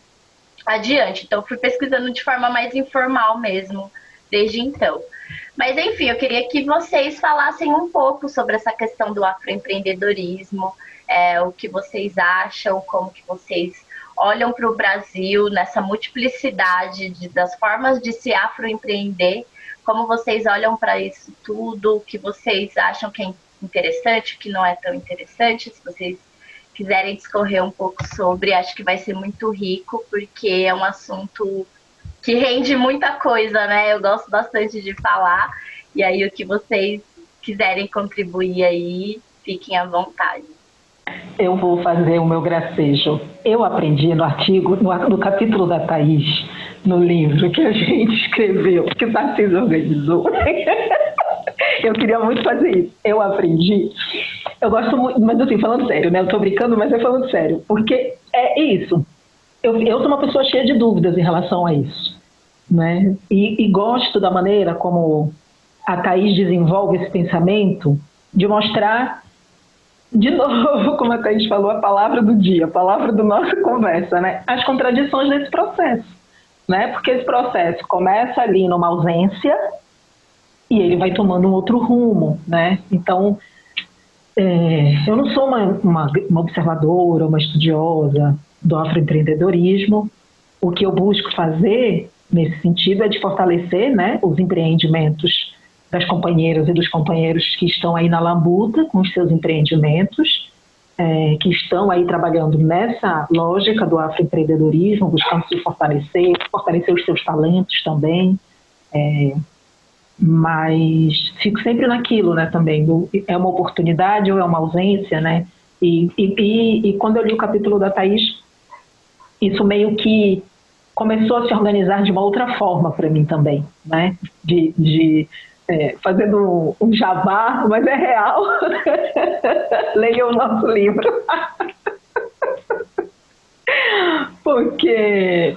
adiante. Então fui pesquisando de forma mais informal mesmo, desde então. Mas enfim, eu queria que vocês falassem um pouco sobre essa questão do afroempreendedorismo, o que vocês acham, como que vocês olham para o Brasil nessa multiplicidade das formas de se afroempreender, como vocês olham para isso tudo, o que vocês acham que é interessante, o que não é tão interessante, se vocês quiserem discorrer um pouco sobre, acho que vai ser muito rico, porque é um assunto que rende muita coisa, né? Eu gosto bastante de falar, e aí o que vocês quiserem contribuir aí, fiquem à vontade. Eu vou fazer o meu gracejo. Eu aprendi no artigo, no capítulo da Thaís, no livro que a gente escreveu, que o Tarcísio organizou. Eu queria muito fazer isso. Eu aprendi. Eu gosto muito, mas assim, falando sério, né? Eu tô brincando, mas é falando sério. Porque é isso. Eu sou uma pessoa cheia de dúvidas em relação a isso, né? E gosto da maneira como a Thaís desenvolve esse pensamento de mostrar, de novo, como a Thaís falou, a palavra do dia, a palavra da nossa conversa, né? As contradições desse processo, né? Porque esse processo começa ali numa ausência e ele vai tomando um outro rumo, né? Então, eu não sou uma observadora, uma estudiosa do afroempreendedorismo. O que eu busco fazer nesse sentido é de fortalecer, né, os empreendimentos das companheiras e dos companheiros que estão aí na labuta com os seus empreendimentos, que estão aí trabalhando nessa lógica do afroempreendedorismo, buscando se fortalecer os seus talentos também, mas fico sempre naquilo, né, também, é uma oportunidade ou é uma ausência, né, e quando eu li o capítulo da Thaís, isso meio que começou a se organizar de uma outra forma para mim também, né, fazendo um jabá, mas é real. Leia o nosso livro. Porque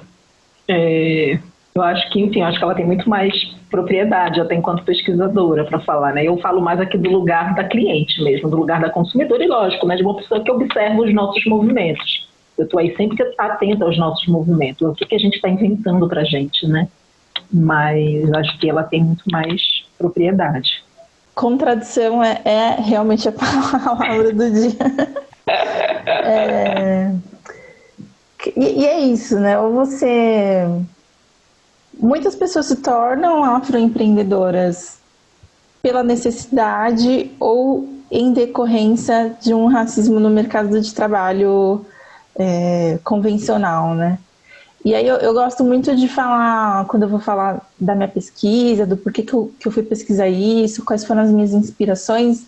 eu acho que, enfim, acho que ela tem muito mais propriedade, até enquanto pesquisadora, para falar, né? Eu falo mais aqui do lugar da cliente mesmo, do lugar da consumidora, e lógico, né, de uma pessoa que observa os nossos movimentos. Eu estou aí sempre atenta aos nossos movimentos, o que a gente está inventando para a gente, né? Mas acho que ela tem muito mais propriedade. Contradição é realmente a palavra do dia. E é isso, né? Ou você... Muitas pessoas se tornam afroempreendedoras pela necessidade ou em decorrência de um racismo no mercado de trabalho convencional, né? E aí eu gosto muito de falar, quando eu vou falar da minha pesquisa, do porquê que eu fui pesquisar isso, quais foram as minhas inspirações,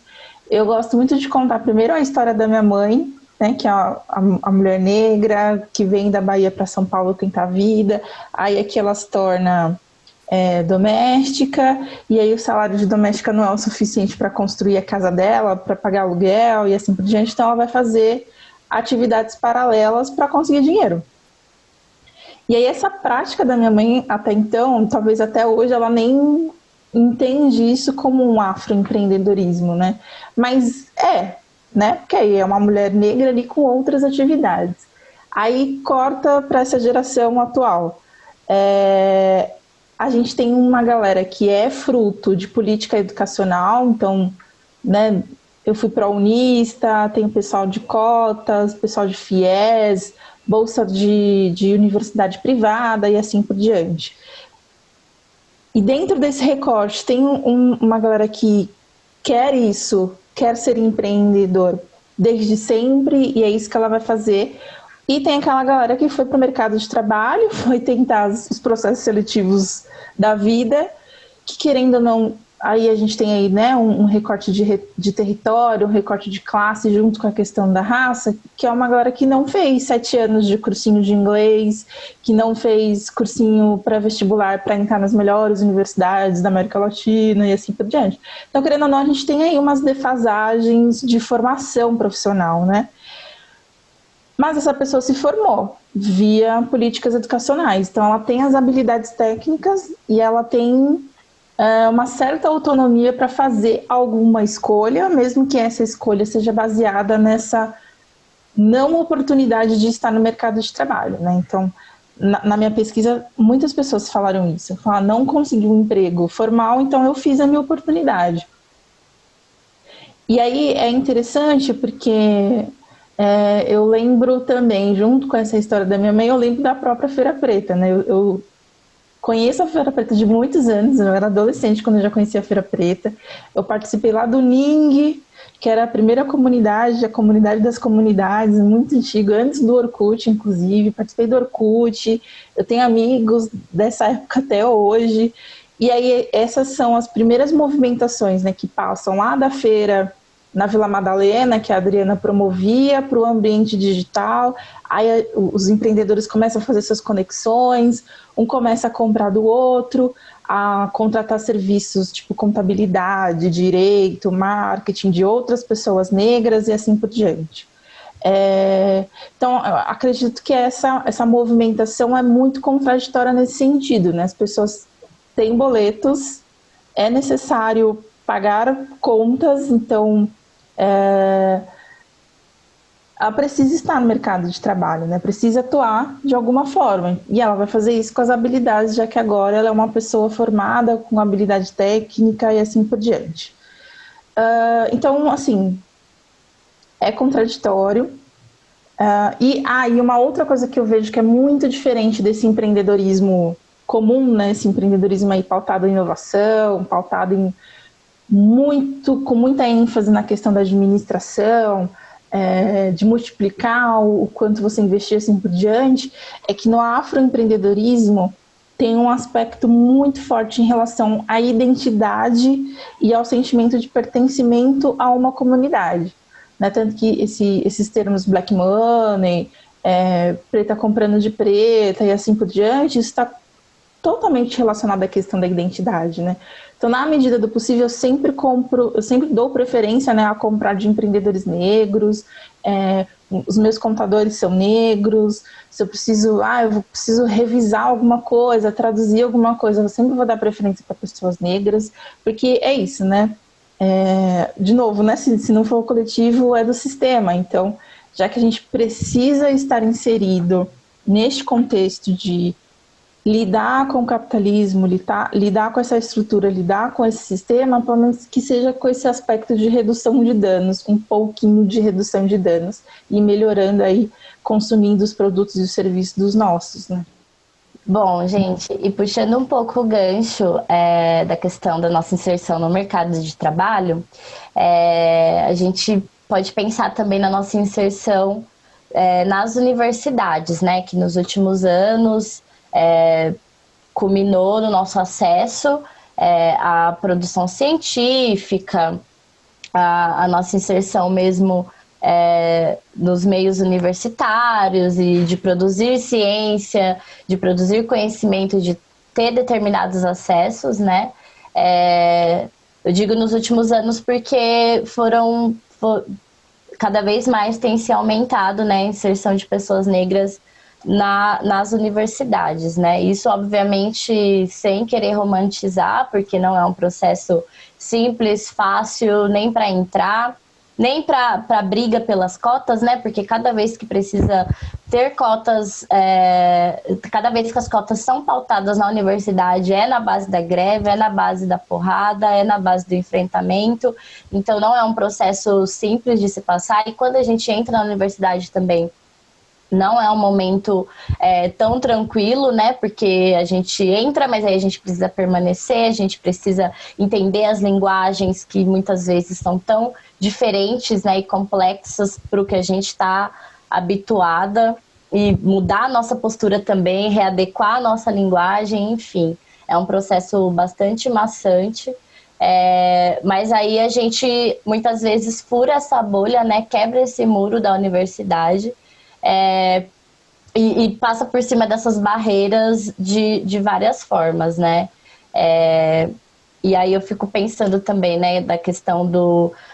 eu gosto muito de contar primeiro a história da minha mãe, né, que é a mulher negra, que vem da Bahia para São Paulo tentar a vida, aí aqui ela se torna doméstica, e aí o salário de doméstica não é o suficiente para construir a casa dela, para pagar aluguel e assim por diante, então ela vai fazer atividades paralelas para conseguir dinheiro. E aí essa prática da minha mãe até então, talvez até hoje, ela nem entende isso como um afroempreendedorismo, né? Mas né? Porque aí é uma mulher negra ali com outras atividades. Aí corta para essa geração atual. A gente tem uma galera que é fruto de política educacional, então, né? Eu fui pró-unista, tem o pessoal de cotas, pessoal de FIES, bolsa de universidade privada e assim por diante. E dentro desse recorte tem uma galera que quer isso, quer ser empreendedor desde sempre, e é isso que ela vai fazer. E tem aquela galera que foi para o mercado de trabalho, foi tentar os processos seletivos da vida que querendo ou não, aí a gente tem aí, né, um recorte de território, um recorte de classe junto com a questão da raça, que é uma galera que não fez 7 anos de cursinho de inglês, que não fez cursinho pré-vestibular para entrar nas melhores universidades da América Latina e assim por diante. Então, querendo ou não, a gente tem aí umas defasagens de formação profissional, né? Mas essa pessoa se formou via políticas educacionais, então ela tem as habilidades técnicas e ela tem uma certa autonomia para fazer alguma escolha, mesmo que essa escolha seja baseada nessa não oportunidade de estar no mercado de trabalho, né? Então, na minha pesquisa, muitas pessoas falaram isso. Falaram, não consegui um emprego formal, então eu fiz a minha oportunidade. E aí é interessante porque eu lembro também, junto com essa história da minha mãe, eu lembro da própria Feira Preta, né? Eu conheço a Feira Preta de muitos anos, eu era adolescente quando eu já conhecia a Feira Preta. Eu participei lá do NING, que era a primeira comunidade, a comunidade das comunidades, muito antigo, antes do Orkut, inclusive. Participei do Orkut, eu tenho amigos dessa época até hoje. E aí essas são as primeiras movimentações, né, que passam lá da feira na Vila Madalena, que a Adriana promovia, para o ambiente digital. Aí os empreendedores começam a fazer suas conexões, um começa a comprar do outro, a contratar serviços tipo contabilidade, direito, marketing de outras pessoas negras e assim por diante. Então, eu acredito que essa movimentação é muito contraditória nesse sentido, né? As pessoas têm boletos, é necessário pagar contas, então ela precisa estar no mercado de trabalho, né? Precisa atuar de alguma forma. E ela vai fazer isso com as habilidades, já que agora ela é uma pessoa formada com habilidade técnica e assim por diante. Então, assim, é contraditório. E uma outra coisa que eu vejo que é muito diferente desse empreendedorismo comum, né? Esse empreendedorismo aí pautado em inovação, pautado com muita ênfase na questão da administração, de multiplicar o quanto você investir assim por diante, é que no afroempreendedorismo tem um aspecto muito forte em relação à identidade e ao sentimento de pertencimento a uma comunidade, né? Tanto que esses termos black money, preta comprando de preta e assim por diante, isso está totalmente relacionado à questão da identidade, né? Então, na medida do possível, eu sempre dou preferência, né, a comprar de empreendedores negros, os meus contadores são negros, se eu preciso revisar alguma coisa, traduzir alguma coisa, eu sempre vou dar preferência para pessoas negras, porque é isso, né? De novo, né, se não for o coletivo, é do sistema. Então, já que a gente precisa estar inserido neste contexto de lidar com o capitalismo, lidar com essa estrutura, lidar com esse sistema, pelo menos que seja com esse aspecto de redução de danos, um pouquinho de redução de danos, e melhorando aí, consumindo os produtos e os serviços dos nossos, né? Bom, gente, e puxando um pouco o gancho da questão da nossa inserção no mercado de trabalho, a gente pode pensar também na nossa inserção nas universidades, né? Que nos últimos anos culminou no nosso acesso à produção científica, a nossa inserção mesmo nos meios universitários e de produzir ciência, de produzir conhecimento, de ter determinados acessos, né? Eu digo nos últimos anos porque cada vez mais tem se aumentado, né, a inserção de pessoas negras nas universidades, né? Isso, obviamente, sem querer romantizar, porque não é um processo simples, fácil, nem para entrar, nem para briga pelas cotas, né? Porque cada vez que precisa ter cotas, cada vez que as cotas são pautadas na universidade, é na base da greve, é na base da porrada, é na base do enfrentamento. Então, não é um processo simples de se passar. E quando a gente entra na universidade também, não é um momento tão tranquilo, né? Porque a gente entra, mas aí a gente precisa permanecer, a gente precisa entender as linguagens que muitas vezes são tão diferentes, né, e complexas para o que a gente está habituada, e mudar a nossa postura também, readequar a nossa linguagem, enfim. É um processo bastante maçante, mas aí a gente muitas vezes fura essa bolha, né, quebra esse muro da universidade, e passa por cima dessas barreiras de várias formas, né? E aí eu fico pensando também, né, da questão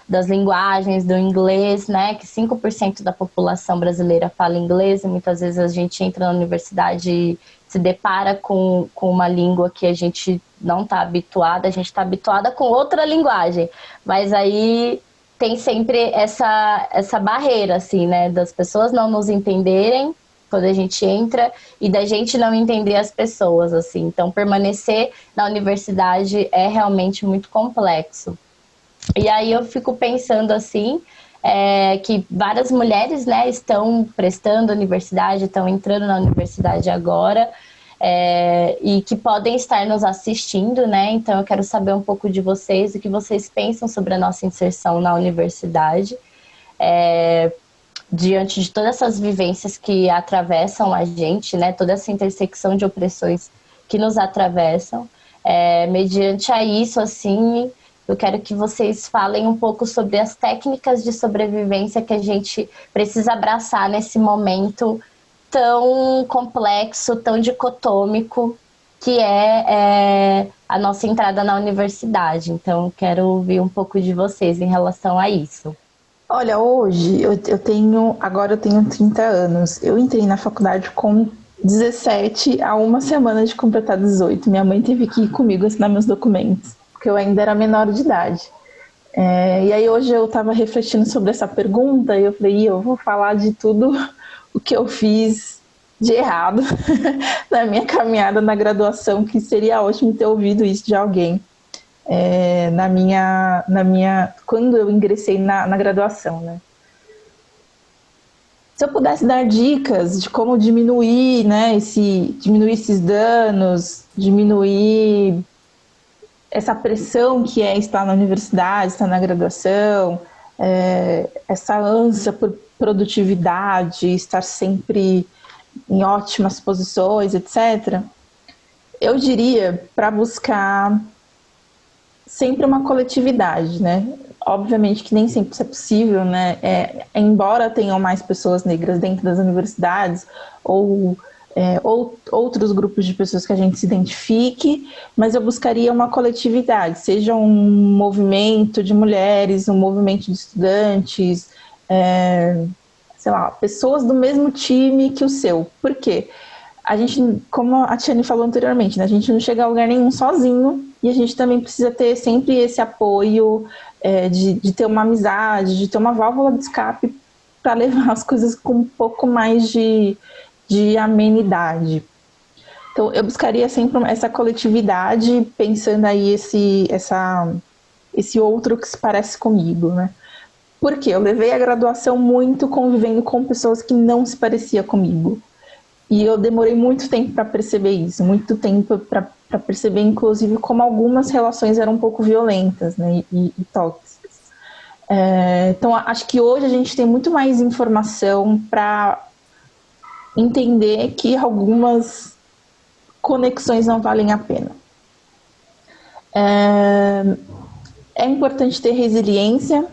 das linguagens, do inglês, né, que 5% da população brasileira fala inglês, e muitas vezes a gente entra na universidade e se depara com uma língua que a gente não está habituada, a gente está habituada com outra linguagem, mas aí tem sempre essa barreira, assim, né, das pessoas não nos entenderem quando a gente entra e da gente não entender as pessoas, assim. Então, permanecer na universidade é realmente muito complexo. E aí eu fico pensando, assim, que várias mulheres, né, estão prestando universidade, estão entrando na universidade agora, e que podem estar nos assistindo, né? Então, eu quero saber um pouco de vocês, o que vocês pensam sobre a nossa inserção na universidade. Diante de todas essas vivências que atravessam a gente, né, toda essa intersecção de opressões que nos atravessam, mediante a isso, assim, eu quero que vocês falem um pouco sobre as técnicas de sobrevivência que a gente precisa abraçar nesse momento tão complexo, tão dicotômico, que é a nossa entrada na universidade. Então, quero ouvir um pouco de vocês em relação a isso. Olha, hoje agora eu tenho 30 anos. Eu entrei na faculdade com 17, há uma semana de completar 18. Minha mãe teve que ir comigo assinar meus documentos, porque eu ainda era menor de idade. E aí hoje eu estava refletindo sobre essa pergunta e eu falei, eu vou falar de tudo o que eu fiz de errado na minha caminhada na graduação, que seria ótimo ter ouvido isso de alguém. Quando eu ingressei na graduação, né? Se eu pudesse dar dicas de como diminuir, né, diminuir esses danos, diminuir essa pressão que é estar na universidade, estar na graduação, essa ânsia por produtividade, estar sempre em ótimas posições, etc., eu diria para buscar sempre uma coletividade, né? Obviamente que nem sempre isso é possível, né? Embora tenham mais pessoas negras dentro das universidades ou outros grupos de pessoas que a gente se identifique, mas eu buscaria uma coletividade, seja um movimento de mulheres, um movimento de estudantes, sei lá, pessoas do mesmo time que o seu. Por quê? A gente, como a Tiane falou anteriormente, né, a gente não chega a lugar nenhum sozinho, e a gente também precisa ter sempre esse apoio de ter uma amizade, de ter uma válvula de escape para levar as coisas com um pouco mais de amenidade. Então, eu buscaria sempre essa coletividade, pensando aí esse outro que se parece comigo, né? Porque eu levei a graduação muito convivendo com pessoas que não se pareciam comigo. E eu demorei muito tempo para perceber isso, muito tempo para perceber, inclusive, como algumas relações eram um pouco violentas, né, e tóxicas. Então, acho que hoje a gente tem muito mais informação para entender que algumas conexões não valem a pena. É importante ter resiliência,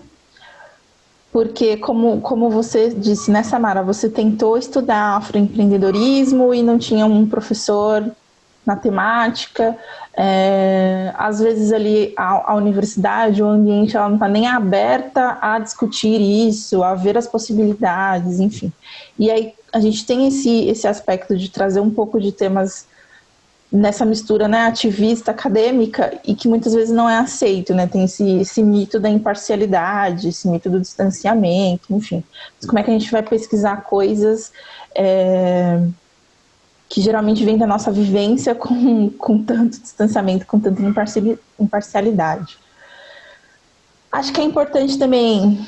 porque, como você disse, né, Samara, você tentou estudar afroempreendedorismo e não tinha um professor na temática. Às vezes ali a universidade, o ambiente, ela não está nem aberta a discutir isso, a ver as possibilidades, enfim. E aí a gente tem esse aspecto de trazer um pouco de temas nessa mistura, né, ativista, acadêmica, e que muitas vezes não é aceito, né? Tem esse mito da imparcialidade, esse mito do distanciamento, enfim. Mas como é que a gente vai pesquisar coisas que geralmente vêm da nossa vivência com tanto distanciamento, com tanta imparcialidade? Acho que é importante também,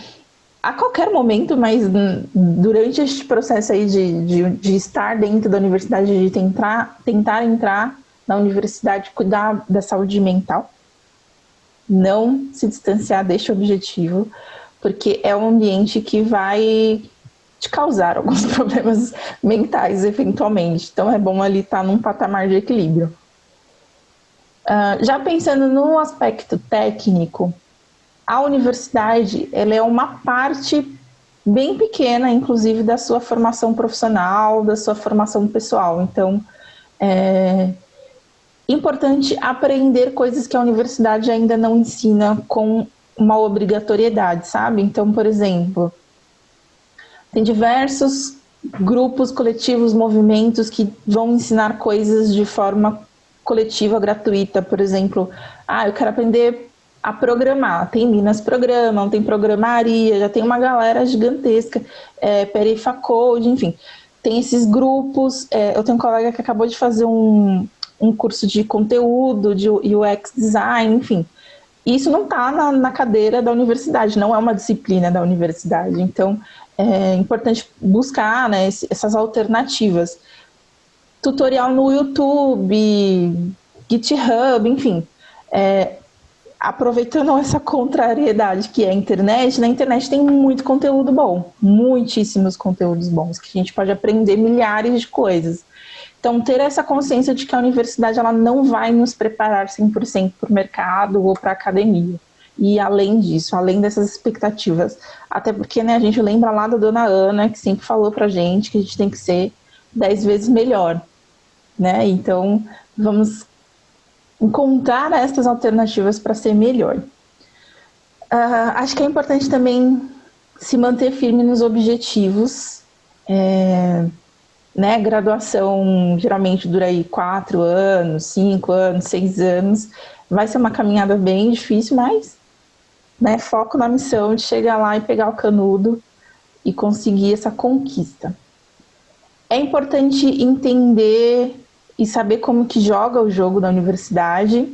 a qualquer momento, mas durante este processo aí de estar dentro da universidade, de tentar entrar na universidade, cuidar da saúde mental, não se distanciar deste objetivo, porque é um ambiente que vai te causar alguns problemas mentais, eventualmente. Então é bom ali estar num patamar de equilíbrio. Já pensando no aspecto técnico, a universidade ela é uma parte bem pequena, inclusive, da sua formação profissional, da sua formação pessoal. Então, é importante aprender coisas que a universidade ainda não ensina com uma obrigatoriedade, sabe? Então, por exemplo, tem diversos grupos, coletivos, movimentos que vão ensinar coisas de forma coletiva, gratuita. Por exemplo, eu quero aprender a programar. Tem Minas Programam, tem Programaria, já tem uma galera gigantesca, Perifacode, enfim. Tem esses grupos. Eu tenho um colega que acabou de fazer um curso de conteúdo, de UX Design, enfim. Isso não está na cadeira da universidade, não é uma disciplina da universidade. Então, é importante buscar, né, essas alternativas. Tutorial no YouTube, GitHub, enfim. Aproveitando essa contrariedade que é a internet, na internet tem muito conteúdo bom, muitíssimos conteúdos bons, que a gente pode aprender milhares de coisas. Então, ter essa consciência de que a universidade ela não vai nos preparar 100% para o mercado ou para a academia. E além disso, além dessas expectativas, até porque, né, a gente lembra lá da dona Ana, que sempre falou para a gente que a gente tem que ser 10 vezes melhor, né? Então, vamos encontrar essas alternativas para ser melhor. Acho que é importante também se manter firme nos objetivos. Né, graduação geralmente dura aí 4 anos, 5 anos, 6 anos. Vai ser uma caminhada bem difícil, mas, né, foco na missão de chegar lá e pegar o canudo e conseguir essa conquista. É importante entender e saber como que joga o jogo da universidade.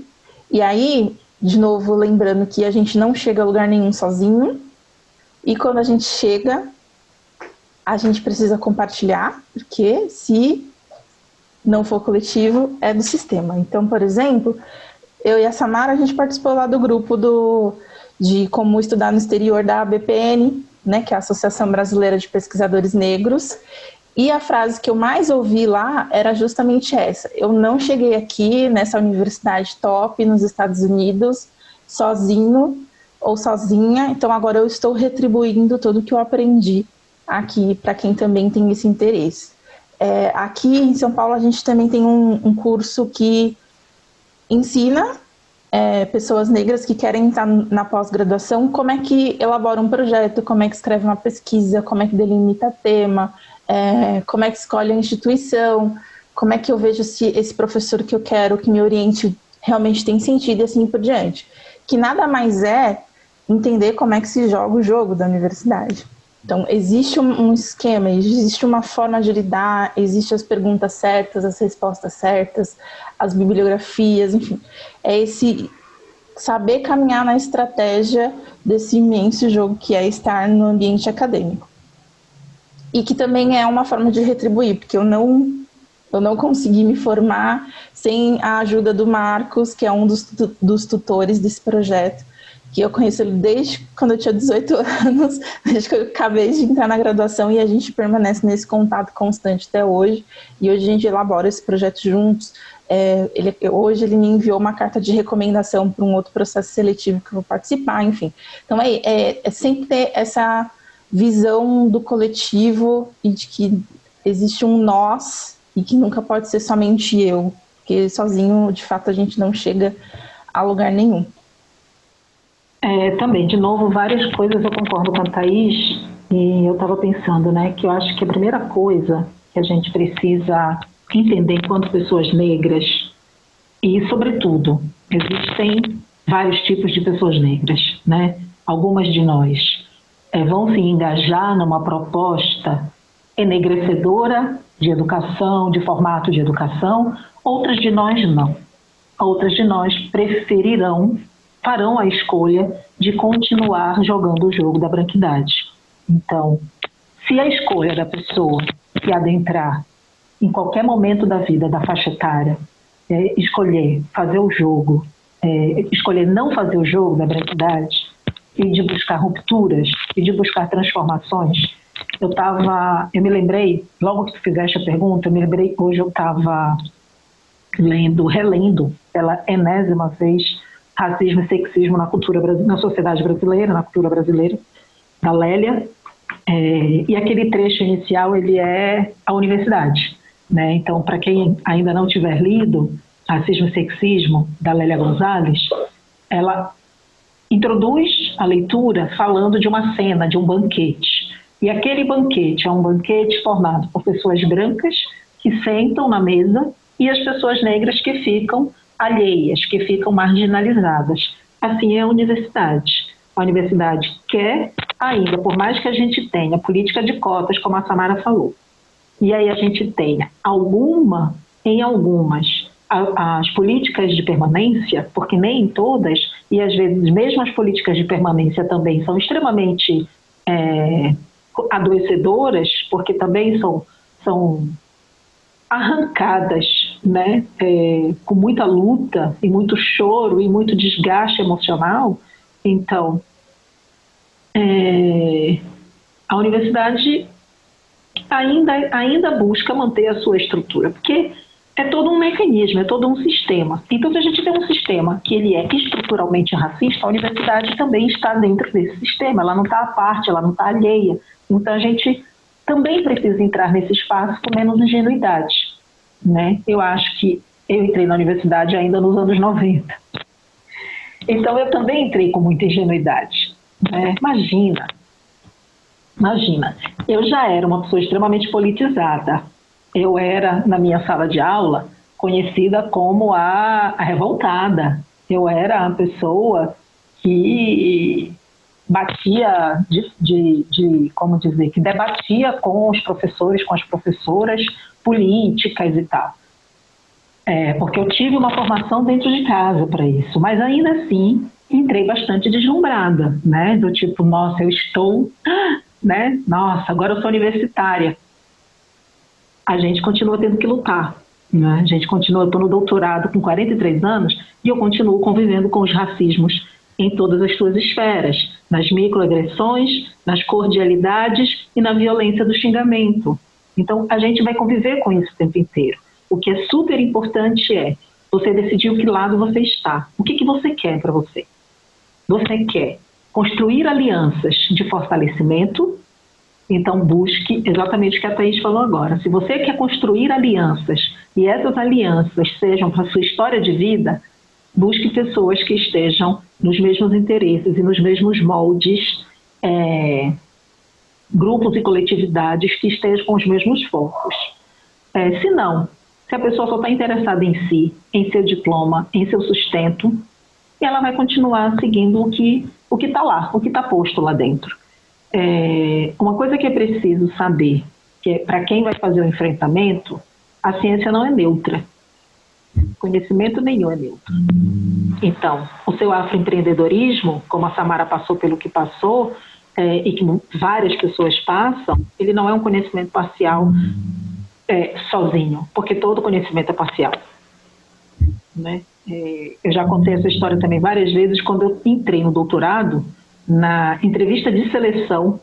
E aí, de novo, lembrando que a gente não chega a lugar nenhum sozinho. E quando a gente chega, a gente precisa compartilhar, porque se não for coletivo, é do sistema. Então, por exemplo, eu e a Samara, a gente participou lá do grupo de como estudar no exterior da ABPN, né, que é a Associação Brasileira de Pesquisadores Negros, e a frase que eu mais ouvi lá era justamente essa: eu não cheguei aqui nessa universidade top nos Estados Unidos sozinho ou sozinha, então agora eu estou retribuindo tudo que eu aprendi aqui para quem também tem esse interesse. Aqui em São Paulo a gente também tem um curso que ensina pessoas negras que querem estar na pós-graduação como é que elabora um projeto, como é que escreve uma pesquisa, como é que delimita tema, como é que escolhe a instituição, como é que eu vejo se esse professor que eu quero que me oriente realmente tem sentido e assim por diante. Que nada mais é entender como é que se joga o jogo da universidade. Então, existe um esquema, existe uma forma de lidar, existem as perguntas certas, as respostas certas, as bibliografias, enfim. É esse saber caminhar na estratégia desse imenso jogo que é estar no ambiente acadêmico. E que também é uma forma de retribuir, porque eu não consegui me formar sem a ajuda do Marcos, que é um dos tutores desse projeto, que eu conheço ele desde quando eu tinha 18 anos, desde que eu acabei de entrar na graduação, e a gente permanece nesse contato constante até hoje, e hoje a gente elabora esse projeto juntos. Hoje ele me enviou uma carta de recomendação para um outro processo seletivo que eu vou participar, enfim. Então é sempre ter essa visão do coletivo e de que existe um nós e que nunca pode ser somente eu, porque sozinho, de fato, a gente não chega a lugar nenhum. Também, de novo, várias coisas eu concordo com a Thaís, e eu estava pensando, né, que eu acho que a primeira coisa que a gente precisa entender enquanto pessoas negras, e sobretudo, existem vários tipos de pessoas negras, né? Algumas de nós vão se engajar numa proposta enegrecedora de educação, de formato de educação, outras de nós não. Outras de nós farão a escolha de continuar jogando o jogo da branquidade. Então, se a escolha da pessoa se adentrar em qualquer momento da vida, da faixa etária, escolher fazer o jogo, escolher não fazer o jogo da branquidade e de buscar rupturas e de buscar transformações, eu me lembrei, logo que tu fizeste a pergunta, hoje eu estava relendo pela enésima vez Racismo e Sexismo na Sociedade Brasileira, na Cultura Brasileira, da Lélia. E aquele trecho inicial, ele é a universidade, né? Então, para quem ainda não tiver lido Racismo e Sexismo, da Lélia Gonzalez, ela introduz a leitura falando de uma cena, de um banquete. E aquele banquete é um banquete formado por pessoas brancas que sentam na mesa e as pessoas negras que ficam alheias, que ficam marginalizadas. Assim é a universidade. A universidade quer ainda, por mais que a gente tenha política de cotas, como a Samara falou, e aí a gente tenha em algumas, as políticas de permanência, porque nem em todas, e às vezes mesmo as políticas de permanência também são extremamente adoecedoras, porque também são arrancadas, né, com muita luta e muito choro e muito desgaste emocional. Então, a universidade ainda busca manter a sua estrutura, porque é todo um mecanismo, é todo um sistema. Então, se a gente tem um sistema que ele é estruturalmente racista, a universidade também está dentro desse sistema, ela não está à parte, ela não está alheia. Então, a gente também precisa entrar nesse espaço com menos ingenuidade, né? Eu acho que eu entrei na universidade ainda nos anos 90. Então, eu também entrei com muita ingenuidade, né? Imagina, eu já era uma pessoa extremamente politizada. Eu era, na minha sala de aula, conhecida como a revoltada. Eu era a pessoa que batia, como dizer, que debatia com os professores, com as professoras políticas e tal. Porque eu tive uma formação dentro de casa para isso, mas ainda assim entrei bastante deslumbrada, né? Do tipo, nossa, eu estou, né? Nossa, agora eu sou universitária. A gente continua tendo que lutar, né? A gente continua, eu estou no doutorado com 43 anos e eu continuo convivendo com os racismos em todas as suas esferas, nas microagressões, nas cordialidades e na violência do xingamento. Então, a gente vai conviver com isso o tempo inteiro. O que é super importante é você decidir o que lado você está. O que você quer para você? Você quer construir alianças de fortalecimento? Então, busque exatamente o que a Thaís falou agora. Se você quer construir alianças e essas alianças sejam para a sua história de vida, busque pessoas que estejam nos mesmos interesses e nos mesmos moldes, grupos e coletividades que estejam com os mesmos focos. Se não, se a pessoa só está interessada em si, em seu diploma, em seu sustento, ela vai continuar seguindo o que está lá, o que está posto lá dentro. Uma coisa que é preciso saber, que para quem vai fazer o enfrentamento, a ciência não é neutra. Conhecimento nenhum é neutro. Então, o seu afroempreendedorismo, como a Samara passou pelo que passou, e que várias pessoas passam, ele não é um conhecimento parcial sozinho, porque todo conhecimento é parcial, né? Eu já contei essa história também várias vezes. Quando eu entrei no doutorado, na entrevista de seleção,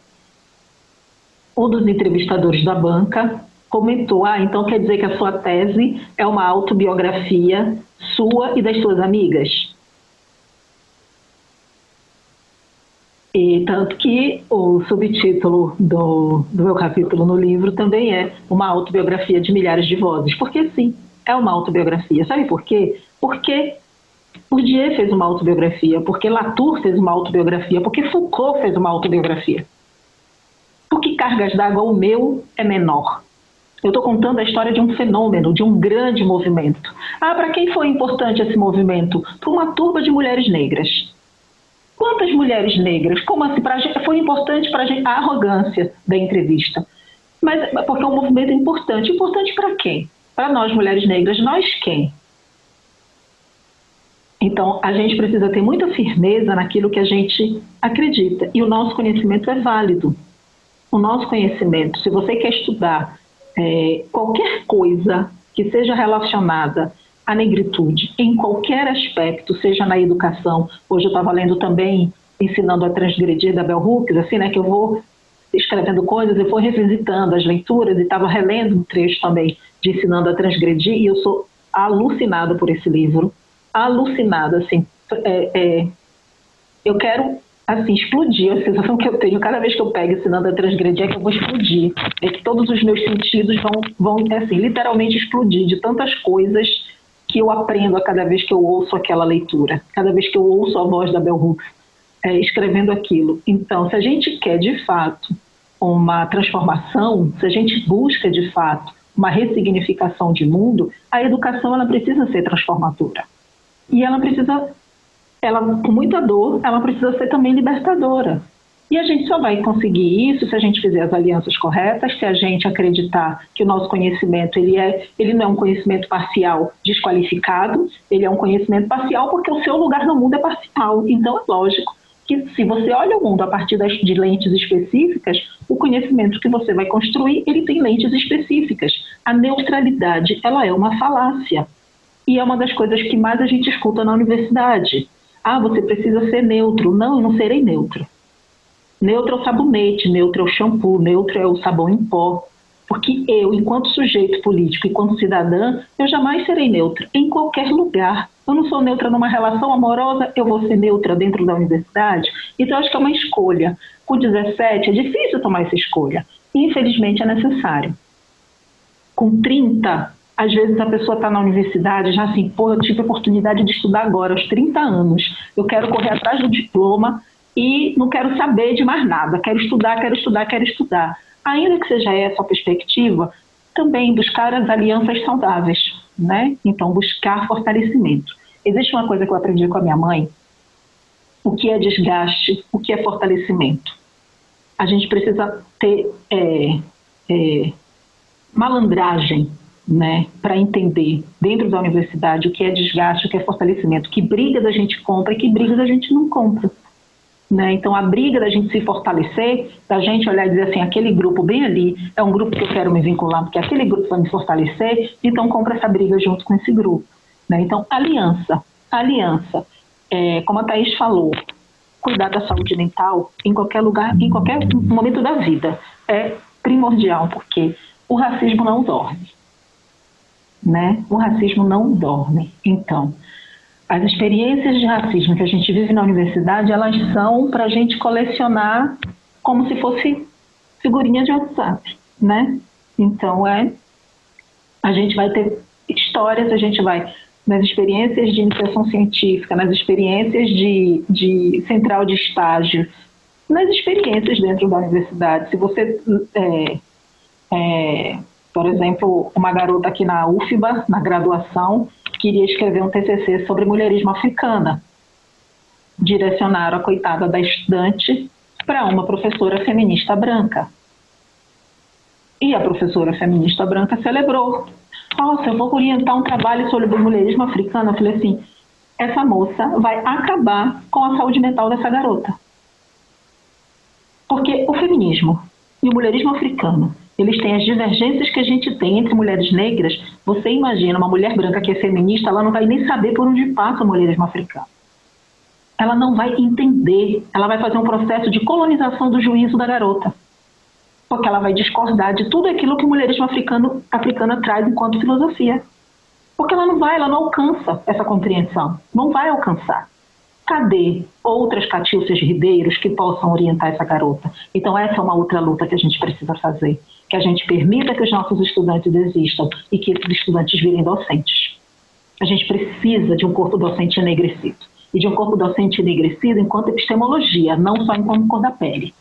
um dos entrevistadores da banca comentou: então quer dizer que a sua tese é uma autobiografia sua e das suas amigas? E tanto que o subtítulo do meu capítulo no livro também é uma autobiografia de milhares de vozes. Porque sim, é uma autobiografia. Sabe por quê? Porque Bourdieu fez uma autobiografia, porque Latour fez uma autobiografia, porque Foucault fez uma autobiografia. Por que Cargas d'Água, o meu, é menor? Eu estou contando a história de um fenômeno, de um grande movimento. Para quem foi importante esse movimento? Para uma turba de mulheres negras. Quantas mulheres negras? Como assim? Foi importante para a gente, a arrogância da entrevista. Mas porque é um movimento importante. Importante para quem? Para nós, mulheres negras. Nós quem? Então, a gente precisa ter muita firmeza naquilo que a gente acredita. E o nosso conhecimento é válido. O nosso conhecimento, se você quer estudar qualquer coisa que seja relacionada à negritude, em qualquer aspecto, seja na educação. Hoje eu estava lendo também Ensinando a Transgredir, da Bell Hooks, assim, né, que eu vou escrevendo coisas e vou revisitando as leituras, e estava relendo um trecho também de Ensinando a Transgredir, e eu sou alucinada por esse livro, alucinada, assim, eu quero, assim, explodir. A sensação que eu tenho cada vez que eu pego Ensinando a Transgredir é que eu vou explodir, é que todos os meus sentidos vão assim, literalmente explodir de tantas coisas que eu aprendo a cada vez que eu ouço aquela leitura, cada vez que eu ouço a voz da Bell Hooks escrevendo aquilo. Então, se a gente quer de fato uma transformação, se a gente busca de fato uma ressignificação de mundo, a educação ela precisa ser transformadora. E ela precisa, com muita dor, ela precisa ser também libertadora. E a gente só vai conseguir isso se a gente fizer as alianças corretas, se a gente acreditar que o nosso conhecimento ele não é um conhecimento parcial desqualificado, ele é um conhecimento parcial porque o seu lugar no mundo é parcial. Então é lógico que se você olha o mundo a partir de lentes específicas, o conhecimento que você vai construir, ele tem lentes específicas. A neutralidade, ela é uma falácia. E é uma das coisas que mais a gente escuta na universidade. Ah, você precisa ser neutro. Não, eu não serei neutro. Neutro é o sabonete, neutro é o shampoo, neutro é o sabão em pó. Porque eu, enquanto sujeito político, enquanto cidadã, eu jamais serei neutra em qualquer lugar. Eu não sou neutra numa relação amorosa, eu vou ser neutra dentro da universidade. Então, acho que é uma escolha. Com 17, é difícil tomar essa escolha. Infelizmente, é necessário. Com 30, às vezes a pessoa está na universidade, já assim, eu tive a oportunidade de estudar agora, aos 30 anos. Eu quero correr atrás do diploma e não quero saber de mais nada. Quero estudar, quero estudar, quero estudar. Ainda que seja essa a perspectiva, também buscar as alianças saudáveis, né? Então, buscar fortalecimento. Existe uma coisa que eu aprendi com a minha mãe, o que é desgaste, o que é fortalecimento. A gente precisa ter malandragem, né, para entender dentro da universidade o que é desgaste, o que é fortalecimento, que brigas a gente compra e que brigas a gente não compra. Né? Então, a briga da gente se fortalecer, da gente olhar e dizer assim, aquele grupo bem ali é um grupo que eu quero me vincular, porque aquele grupo vai me fortalecer, então compra essa briga junto com esse grupo. Né? Então, aliança, como a Thaís falou, cuidar da saúde mental em qualquer lugar, em qualquer momento da vida, é primordial, porque o racismo não dorme. Né? O racismo não dorme. Então, as experiências de racismo que a gente vive na universidade, elas são para a gente colecionar como se fosse figurinha de WhatsApp, né? Então, a gente vai ter histórias, a gente vai nas experiências de iniciação científica, nas experiências de central de estágio, nas experiências dentro da universidade. Se você, por exemplo, uma garota aqui na UFBA, na graduação, queria escrever um TCC sobre mulherismo africana. Direcionaram a coitada da estudante para uma professora feminista branca. E a professora feminista branca celebrou. Nossa, eu vou orientar um trabalho sobre o mulherismo africano. Eu falei assim, essa moça vai acabar com a saúde mental dessa garota. Porque o feminismo e o mulherismo africano, eles têm as divergências que a gente tem entre mulheres negras. Você imagina uma mulher branca que é feminista, ela não vai nem saber por onde passa o mulherismo africano. Ela não vai entender, ela vai fazer um processo de colonização do juízo da garota. Porque ela vai discordar de tudo aquilo que o mulherismo africano traz enquanto filosofia. Porque ela não alcança essa compreensão, não vai alcançar. Cadê outras Catilcias Ribeiros que possam orientar essa garota? Então essa é uma outra luta que a gente precisa fazer. Que a gente permita que os nossos estudantes existam e que esses estudantes virem docentes. A gente precisa de um corpo docente enegrecido. E de um corpo docente enegrecido enquanto epistemologia, não só enquanto cor da pele.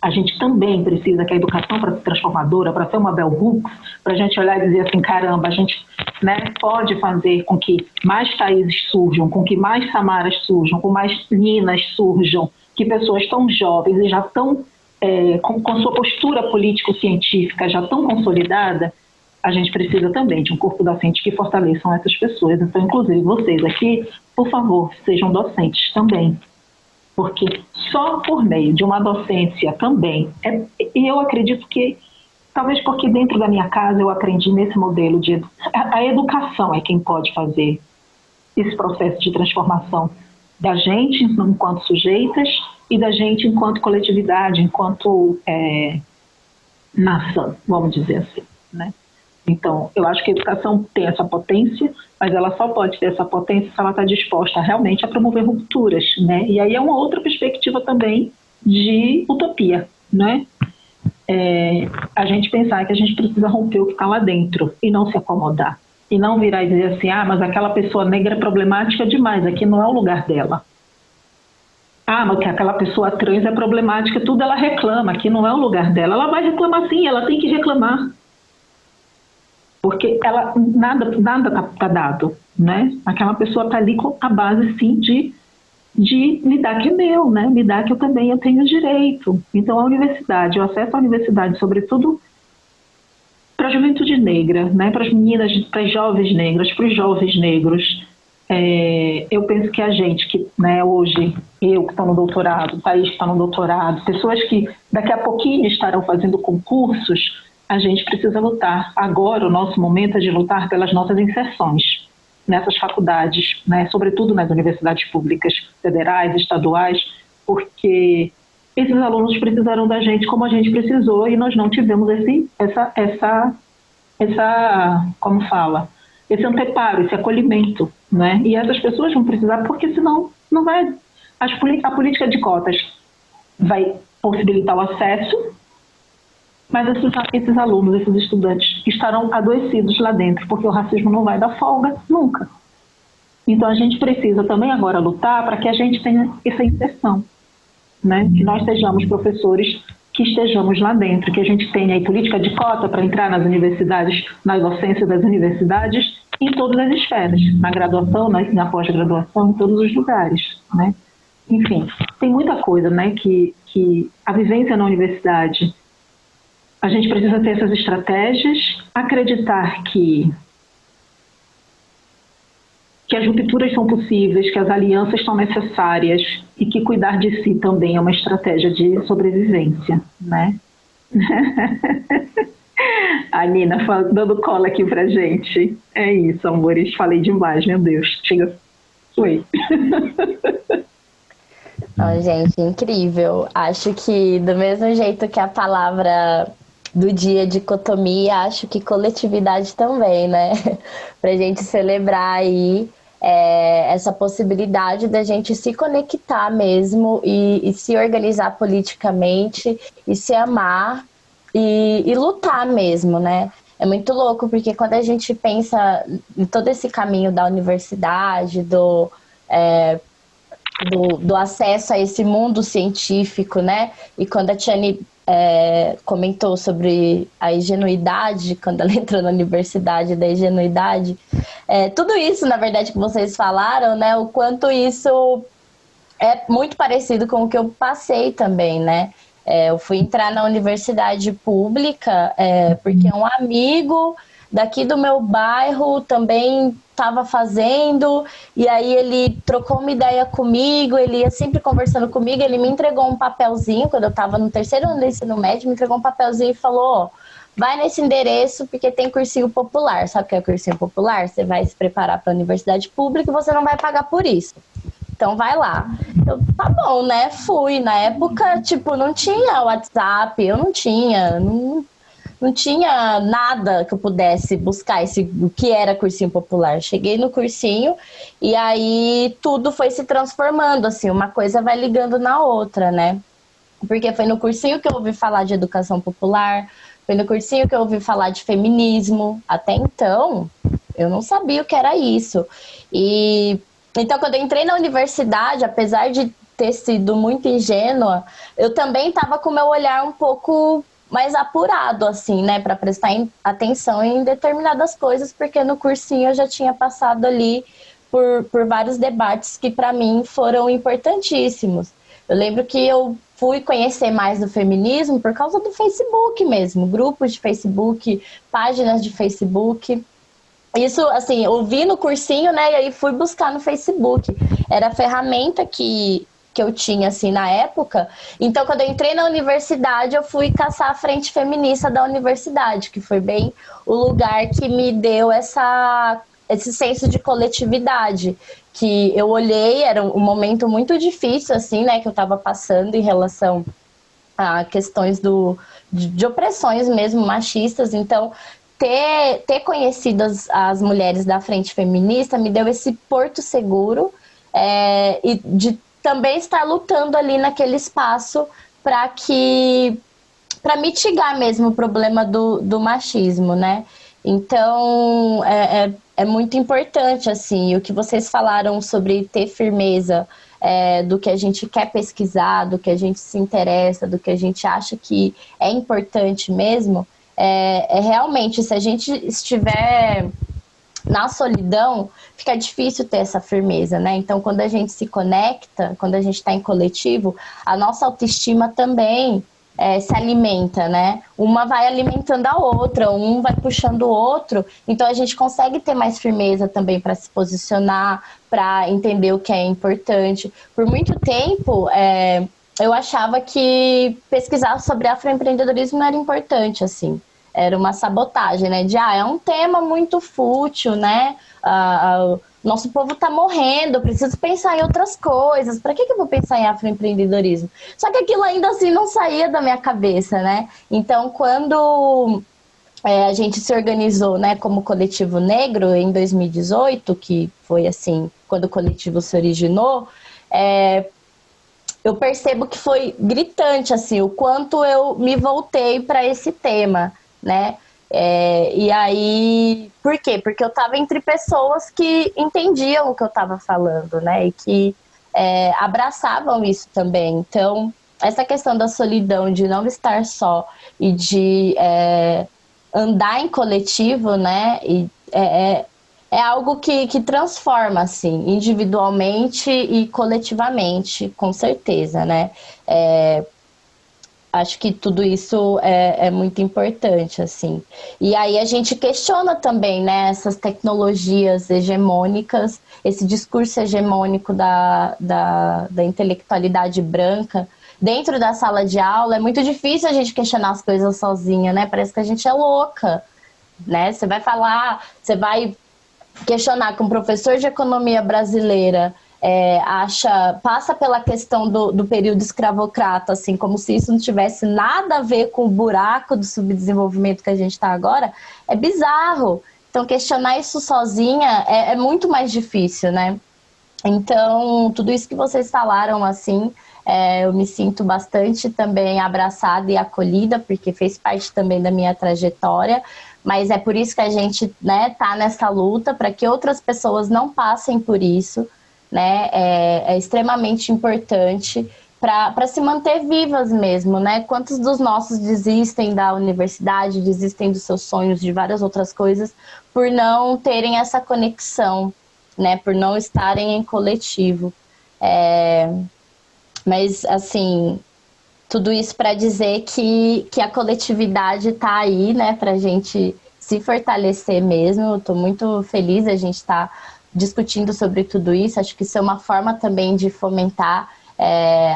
A gente também precisa que a educação para ser transformadora, para ser uma Bell Hooks, para a gente olhar e dizer assim, caramba, a gente, né, pode fazer com que mais Thaíses surjam, com que mais Samaras surjam, com mais Ninas surjam, que pessoas tão jovens e já tão, com sua postura político-científica já tão consolidada. A gente precisa também de um corpo docente que fortaleçam essas pessoas. Então, inclusive vocês aqui, por favor, sejam docentes também. Porque só por meio de uma docência também, e eu acredito que, talvez porque dentro da minha casa eu aprendi nesse modelo de... A educação é quem pode fazer esse processo de transformação da gente enquanto sujeitas e da gente enquanto coletividade, enquanto nação, vamos dizer assim, né? Então, eu acho que a educação tem essa potência, mas ela só pode ter essa potência se ela está disposta realmente a promover rupturas, né? E aí é uma outra perspectiva também de utopia, né? A gente pensar que a gente precisa romper o que está lá dentro e não se acomodar. E não virar e dizer assim, mas aquela pessoa negra é problemática demais, aqui não é o lugar dela. Mas que aquela pessoa trans é problemática, tudo ela reclama, aqui não é o lugar dela. Ela vai reclamar sim, ela tem que reclamar. Porque nada tá dado, né? Aquela pessoa está ali com a base, sim, de me dar que é meu, né? Me dar que eu tenho direito. Então, a universidade, o acesso à universidade, sobretudo para a juventude negra, né? Para as meninas, para as jovens negras, para os jovens negros, eu penso que a gente que, né, hoje, eu que estou no doutorado, Thaís que está no doutorado, pessoas que daqui a pouquinho estarão fazendo concursos, a gente precisa lutar. Agora, o nosso momento é de lutar pelas nossas inserções nessas faculdades, né, sobretudo nas universidades públicas, federais, estaduais, porque esses alunos precisaram da gente como a gente precisou e nós não tivemos como fala, esse anteparo, esse acolhimento, né? E essas pessoas vão precisar, porque senão não vai. A política de cotas vai possibilitar o acesso, mas esses alunos, esses estudantes estarão adoecidos lá dentro, porque o racismo não vai dar folga nunca. Então a gente precisa também agora lutar para que a gente tenha essa inserção, né? Que nós sejamos professores que estejamos lá dentro, que a gente tenha aí política de cota para entrar nas universidades, na docência das universidades, em todas as esferas, na graduação, na pós-graduação, em todos os lugares, né? Enfim, tem muita coisa, né, que a vivência na universidade, a gente precisa ter essas estratégias, acreditar que as rupturas são possíveis, que as alianças são necessárias e que cuidar de si também é uma estratégia de sobrevivência, né? A Nina dando cola aqui pra gente. É isso, amores. Falei demais, meu Deus. Chega. Foi. Oh, gente, incrível. Acho que do mesmo jeito que a palavra do dia dicotomia, acho que coletividade também, né? Pra gente celebrar aí essa possibilidade da gente se conectar mesmo e se organizar politicamente e se amar e lutar mesmo, né? É muito louco, porque quando a gente pensa em todo esse caminho da universidade, do acesso a esse mundo científico, né? E quando a Tiane comentou sobre a ingenuidade, quando ela entrou na universidade, da ingenuidade, tudo isso, na verdade, que vocês falaram, né? O quanto isso é muito parecido com o que eu passei também, né? Eu fui entrar na universidade pública porque um amigo daqui do meu bairro também estava fazendo, e aí ele trocou uma ideia comigo, ele ia sempre conversando comigo, ele me entregou um papelzinho, quando eu estava no terceiro ano do ensino médio, me entregou um papelzinho e falou, vai nesse endereço porque tem cursinho popular. Sabe o que é cursinho popular? Você vai se preparar para a universidade pública e você não vai pagar por isso. Então vai lá. Eu, tá bom, né? Fui. Na época, tipo, não tinha WhatsApp, eu não tinha nada que eu pudesse buscar o que era cursinho popular. Cheguei no cursinho e aí tudo foi se transformando, assim, uma coisa vai ligando na outra, né? Porque foi no cursinho que eu ouvi falar de educação popular, foi no cursinho que eu ouvi falar de feminismo. Até então, eu não sabia o que era isso. Então, quando eu entrei na universidade, apesar de ter sido muito ingênua, eu também estava com o meu olhar um pouco mais apurado, assim, né, para prestar atenção em determinadas coisas, porque no cursinho eu já tinha passado ali por vários debates que para mim foram importantíssimos. Eu lembro que eu fui conhecer mais do feminismo por causa do Facebook mesmo, grupos de Facebook, páginas de Facebook. Isso, assim, eu vi no cursinho, né, e aí fui buscar no Facebook. Era a ferramenta que eu tinha, assim, na época. Então, quando eu entrei na universidade, eu fui caçar a frente feminista da universidade, que foi bem o lugar que me deu esse senso de coletividade, que eu olhei, era um momento muito difícil, assim, né, que eu estava passando em relação a questões de opressões mesmo, machistas. Então, ter conhecido as mulheres da Frente Feminista me deu esse porto seguro, e de também estar lutando ali naquele espaço para mitigar mesmo o problema do machismo, né? Então, é muito importante, assim, o que vocês falaram sobre ter firmeza do que a gente quer pesquisar, do que a gente se interessa, do que a gente acha que é importante mesmo, realmente, se a gente estiver na solidão, fica difícil ter essa firmeza, né? Então, quando a gente se conecta, quando a gente está em coletivo, a nossa autoestima também se alimenta, né? Uma vai alimentando a outra, um vai puxando o outro, então a gente consegue ter mais firmeza também para se posicionar, para entender o que é importante. Por muito tempo, eu achava que pesquisar sobre afroempreendedorismo não era importante, assim. Era uma sabotagem, né? É um tema muito fútil, né? Nosso povo tá morrendo, eu preciso pensar em outras coisas. Para que eu vou pensar em afroempreendedorismo? Só que aquilo ainda assim não saía da minha cabeça, né? Então, quando a gente se organizou, né, como Coletivo Negro em 2018, que foi assim, quando o coletivo se originou, eu percebo que foi gritante, assim, o quanto eu me voltei para esse tema, né? E aí, por quê? Porque eu estava entre pessoas que entendiam o que eu estava falando, né? E que abraçavam isso também. Então, essa questão da solidão, de não estar só e de andar em coletivo, né? É algo que transforma, assim, individualmente e coletivamente, com certeza, né? Acho que tudo isso é muito importante, assim. E aí a gente questiona também, né, essas tecnologias hegemônicas, esse discurso hegemônico da intelectualidade branca. Dentro da sala de aula é muito difícil a gente questionar as coisas sozinha, né? Parece que a gente é louca, né? Você vai falar, você vai questionar com um professor de economia brasileira, passa pela questão do período escravocrata, assim, como se isso não tivesse nada a ver com o buraco do subdesenvolvimento que a gente está agora, é bizarro. Então, questionar isso sozinha é muito mais difícil, né? Então, tudo isso que vocês falaram, assim, eu me sinto bastante também abraçada e acolhida, porque fez parte também da minha trajetória, mas é por isso que a gente, né, tá nessa luta, para que outras pessoas não passem por isso, né? É extremamente importante para se manter vivas mesmo, né? Quantos dos nossos desistem da universidade, desistem dos seus sonhos, de várias outras coisas, por não terem essa conexão, né? Por não estarem em coletivo. Mas, assim, tudo isso para dizer que a coletividade está aí, né? Para a gente se fortalecer mesmo. Eu estou muito feliz a gente estar discutindo sobre tudo isso. Acho que isso é uma forma também de fomentar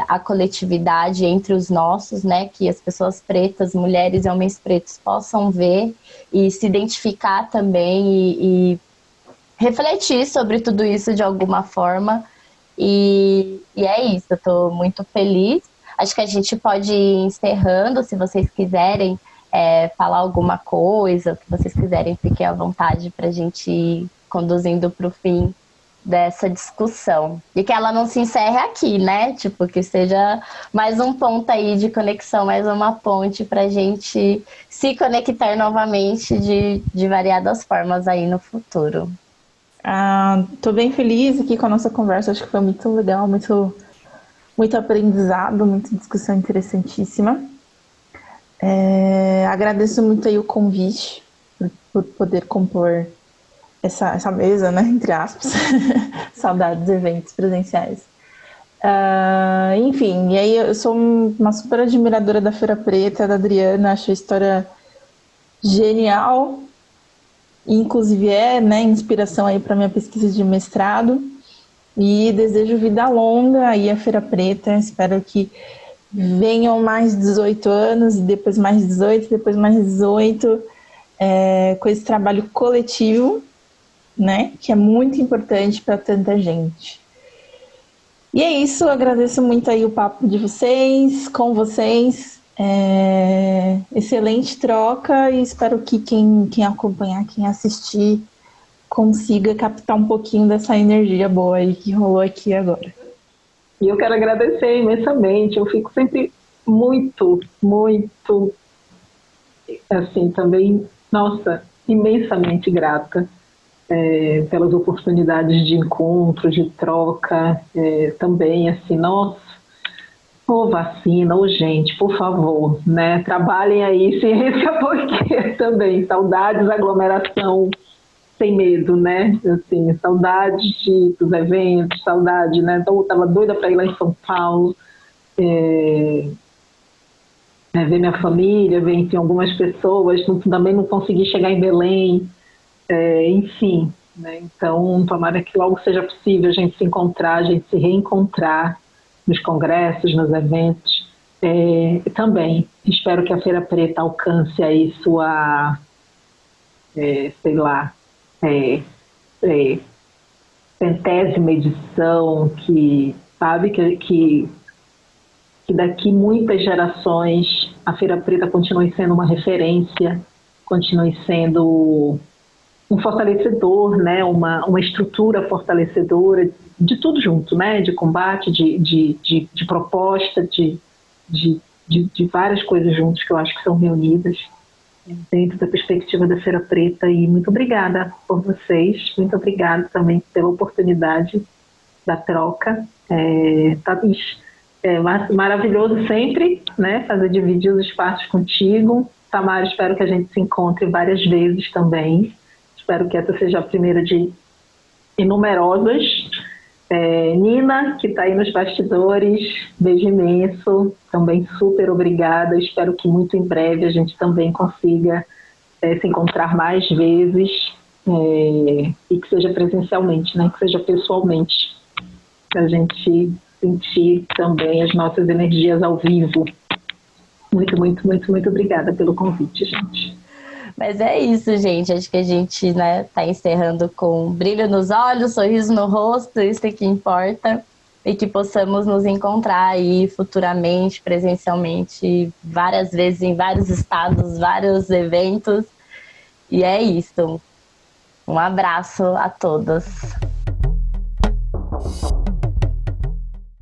a coletividade entre os nossos, né? Que as pessoas pretas, mulheres e homens pretos possam ver e se identificar também e refletir sobre tudo isso de alguma forma. E é isso, eu estou muito feliz. Acho que a gente pode ir encerrando, se vocês quiserem falar alguma coisa, se vocês quiserem, fiquem à vontade para a gente ir conduzindo para o fim dessa discussão. E que ela não se encerre aqui, né? Tipo, que seja mais um ponto aí de conexão, mais uma ponte para a gente se conectar novamente de variadas formas aí no futuro. Tô bem feliz aqui com a nossa conversa, acho que foi muito legal, muito aprendizado, muita discussão interessantíssima. Agradeço muito aí o convite por poder compor essa mesa, né, entre aspas. Saudades dos eventos presenciais. Enfim, e aí eu sou uma super admiradora da Feira Preta, da Adriana, acho a história genial, inclusive né, inspiração aí para minha pesquisa de mestrado, e desejo vida longa aí à Feira Preta. Espero que venham mais 18 anos, e depois mais 18, depois mais 18, com esse trabalho coletivo, né, que é muito importante para tanta gente. E é isso, eu agradeço muito aí o papo de vocês, com vocês, Excelente troca e espero que quem acompanhar, quem assistir, consiga captar um pouquinho dessa energia boa aí que rolou aqui agora. E eu quero agradecer imensamente, eu fico sempre muito, muito, assim, também, nossa, imensamente grata pelas oportunidades de encontro, de troca, também, assim, nossa, ô vacina, ô gente, por favor, né, trabalhem aí, ciência porque também, saudades, aglomeração, sem medo, né? Assim, saudade dos eventos, saudade, né? Então, eu estava doida para ir lá em São Paulo, ver minha família, ver, enfim, algumas pessoas, também não consegui chegar em Belém, enfim, né? Então, tomara que logo seja possível a gente se encontrar, a gente se reencontrar nos congressos, nos eventos. Também espero que a Feira Preta alcance aí sua, sei lá, centésima edição, que sabe que daqui muitas gerações a Feira Preta continue sendo uma referência, continue sendo um fortalecedor, né? uma estrutura fortalecedora de tudo junto, né? De combate, de proposta, de várias coisas juntas que eu acho que são reunidas dentro da perspectiva da Feira Preta. E muito obrigada por vocês, muito obrigada também pela oportunidade da troca. Maravilhoso sempre, né, dividir os espaços contigo. Tamara, espero que a gente se encontre várias vezes também. Espero que essa seja a primeira de inumerosas. Nina, que está aí nos bastidores, beijo imenso, também super obrigada. Espero que muito em breve a gente também consiga se encontrar mais vezes, e que seja presencialmente, né? Que seja pessoalmente, para a gente sentir também as nossas energias ao vivo. Muito, muito, muito, muito obrigada pelo convite, gente. Mas é isso, gente. Acho que a gente, né, tá encerrando com brilho nos olhos, sorriso no rosto, isso é que importa. E que possamos nos encontrar aí futuramente, presencialmente, várias vezes em vários estados, vários eventos. E é isso. Um abraço a todas.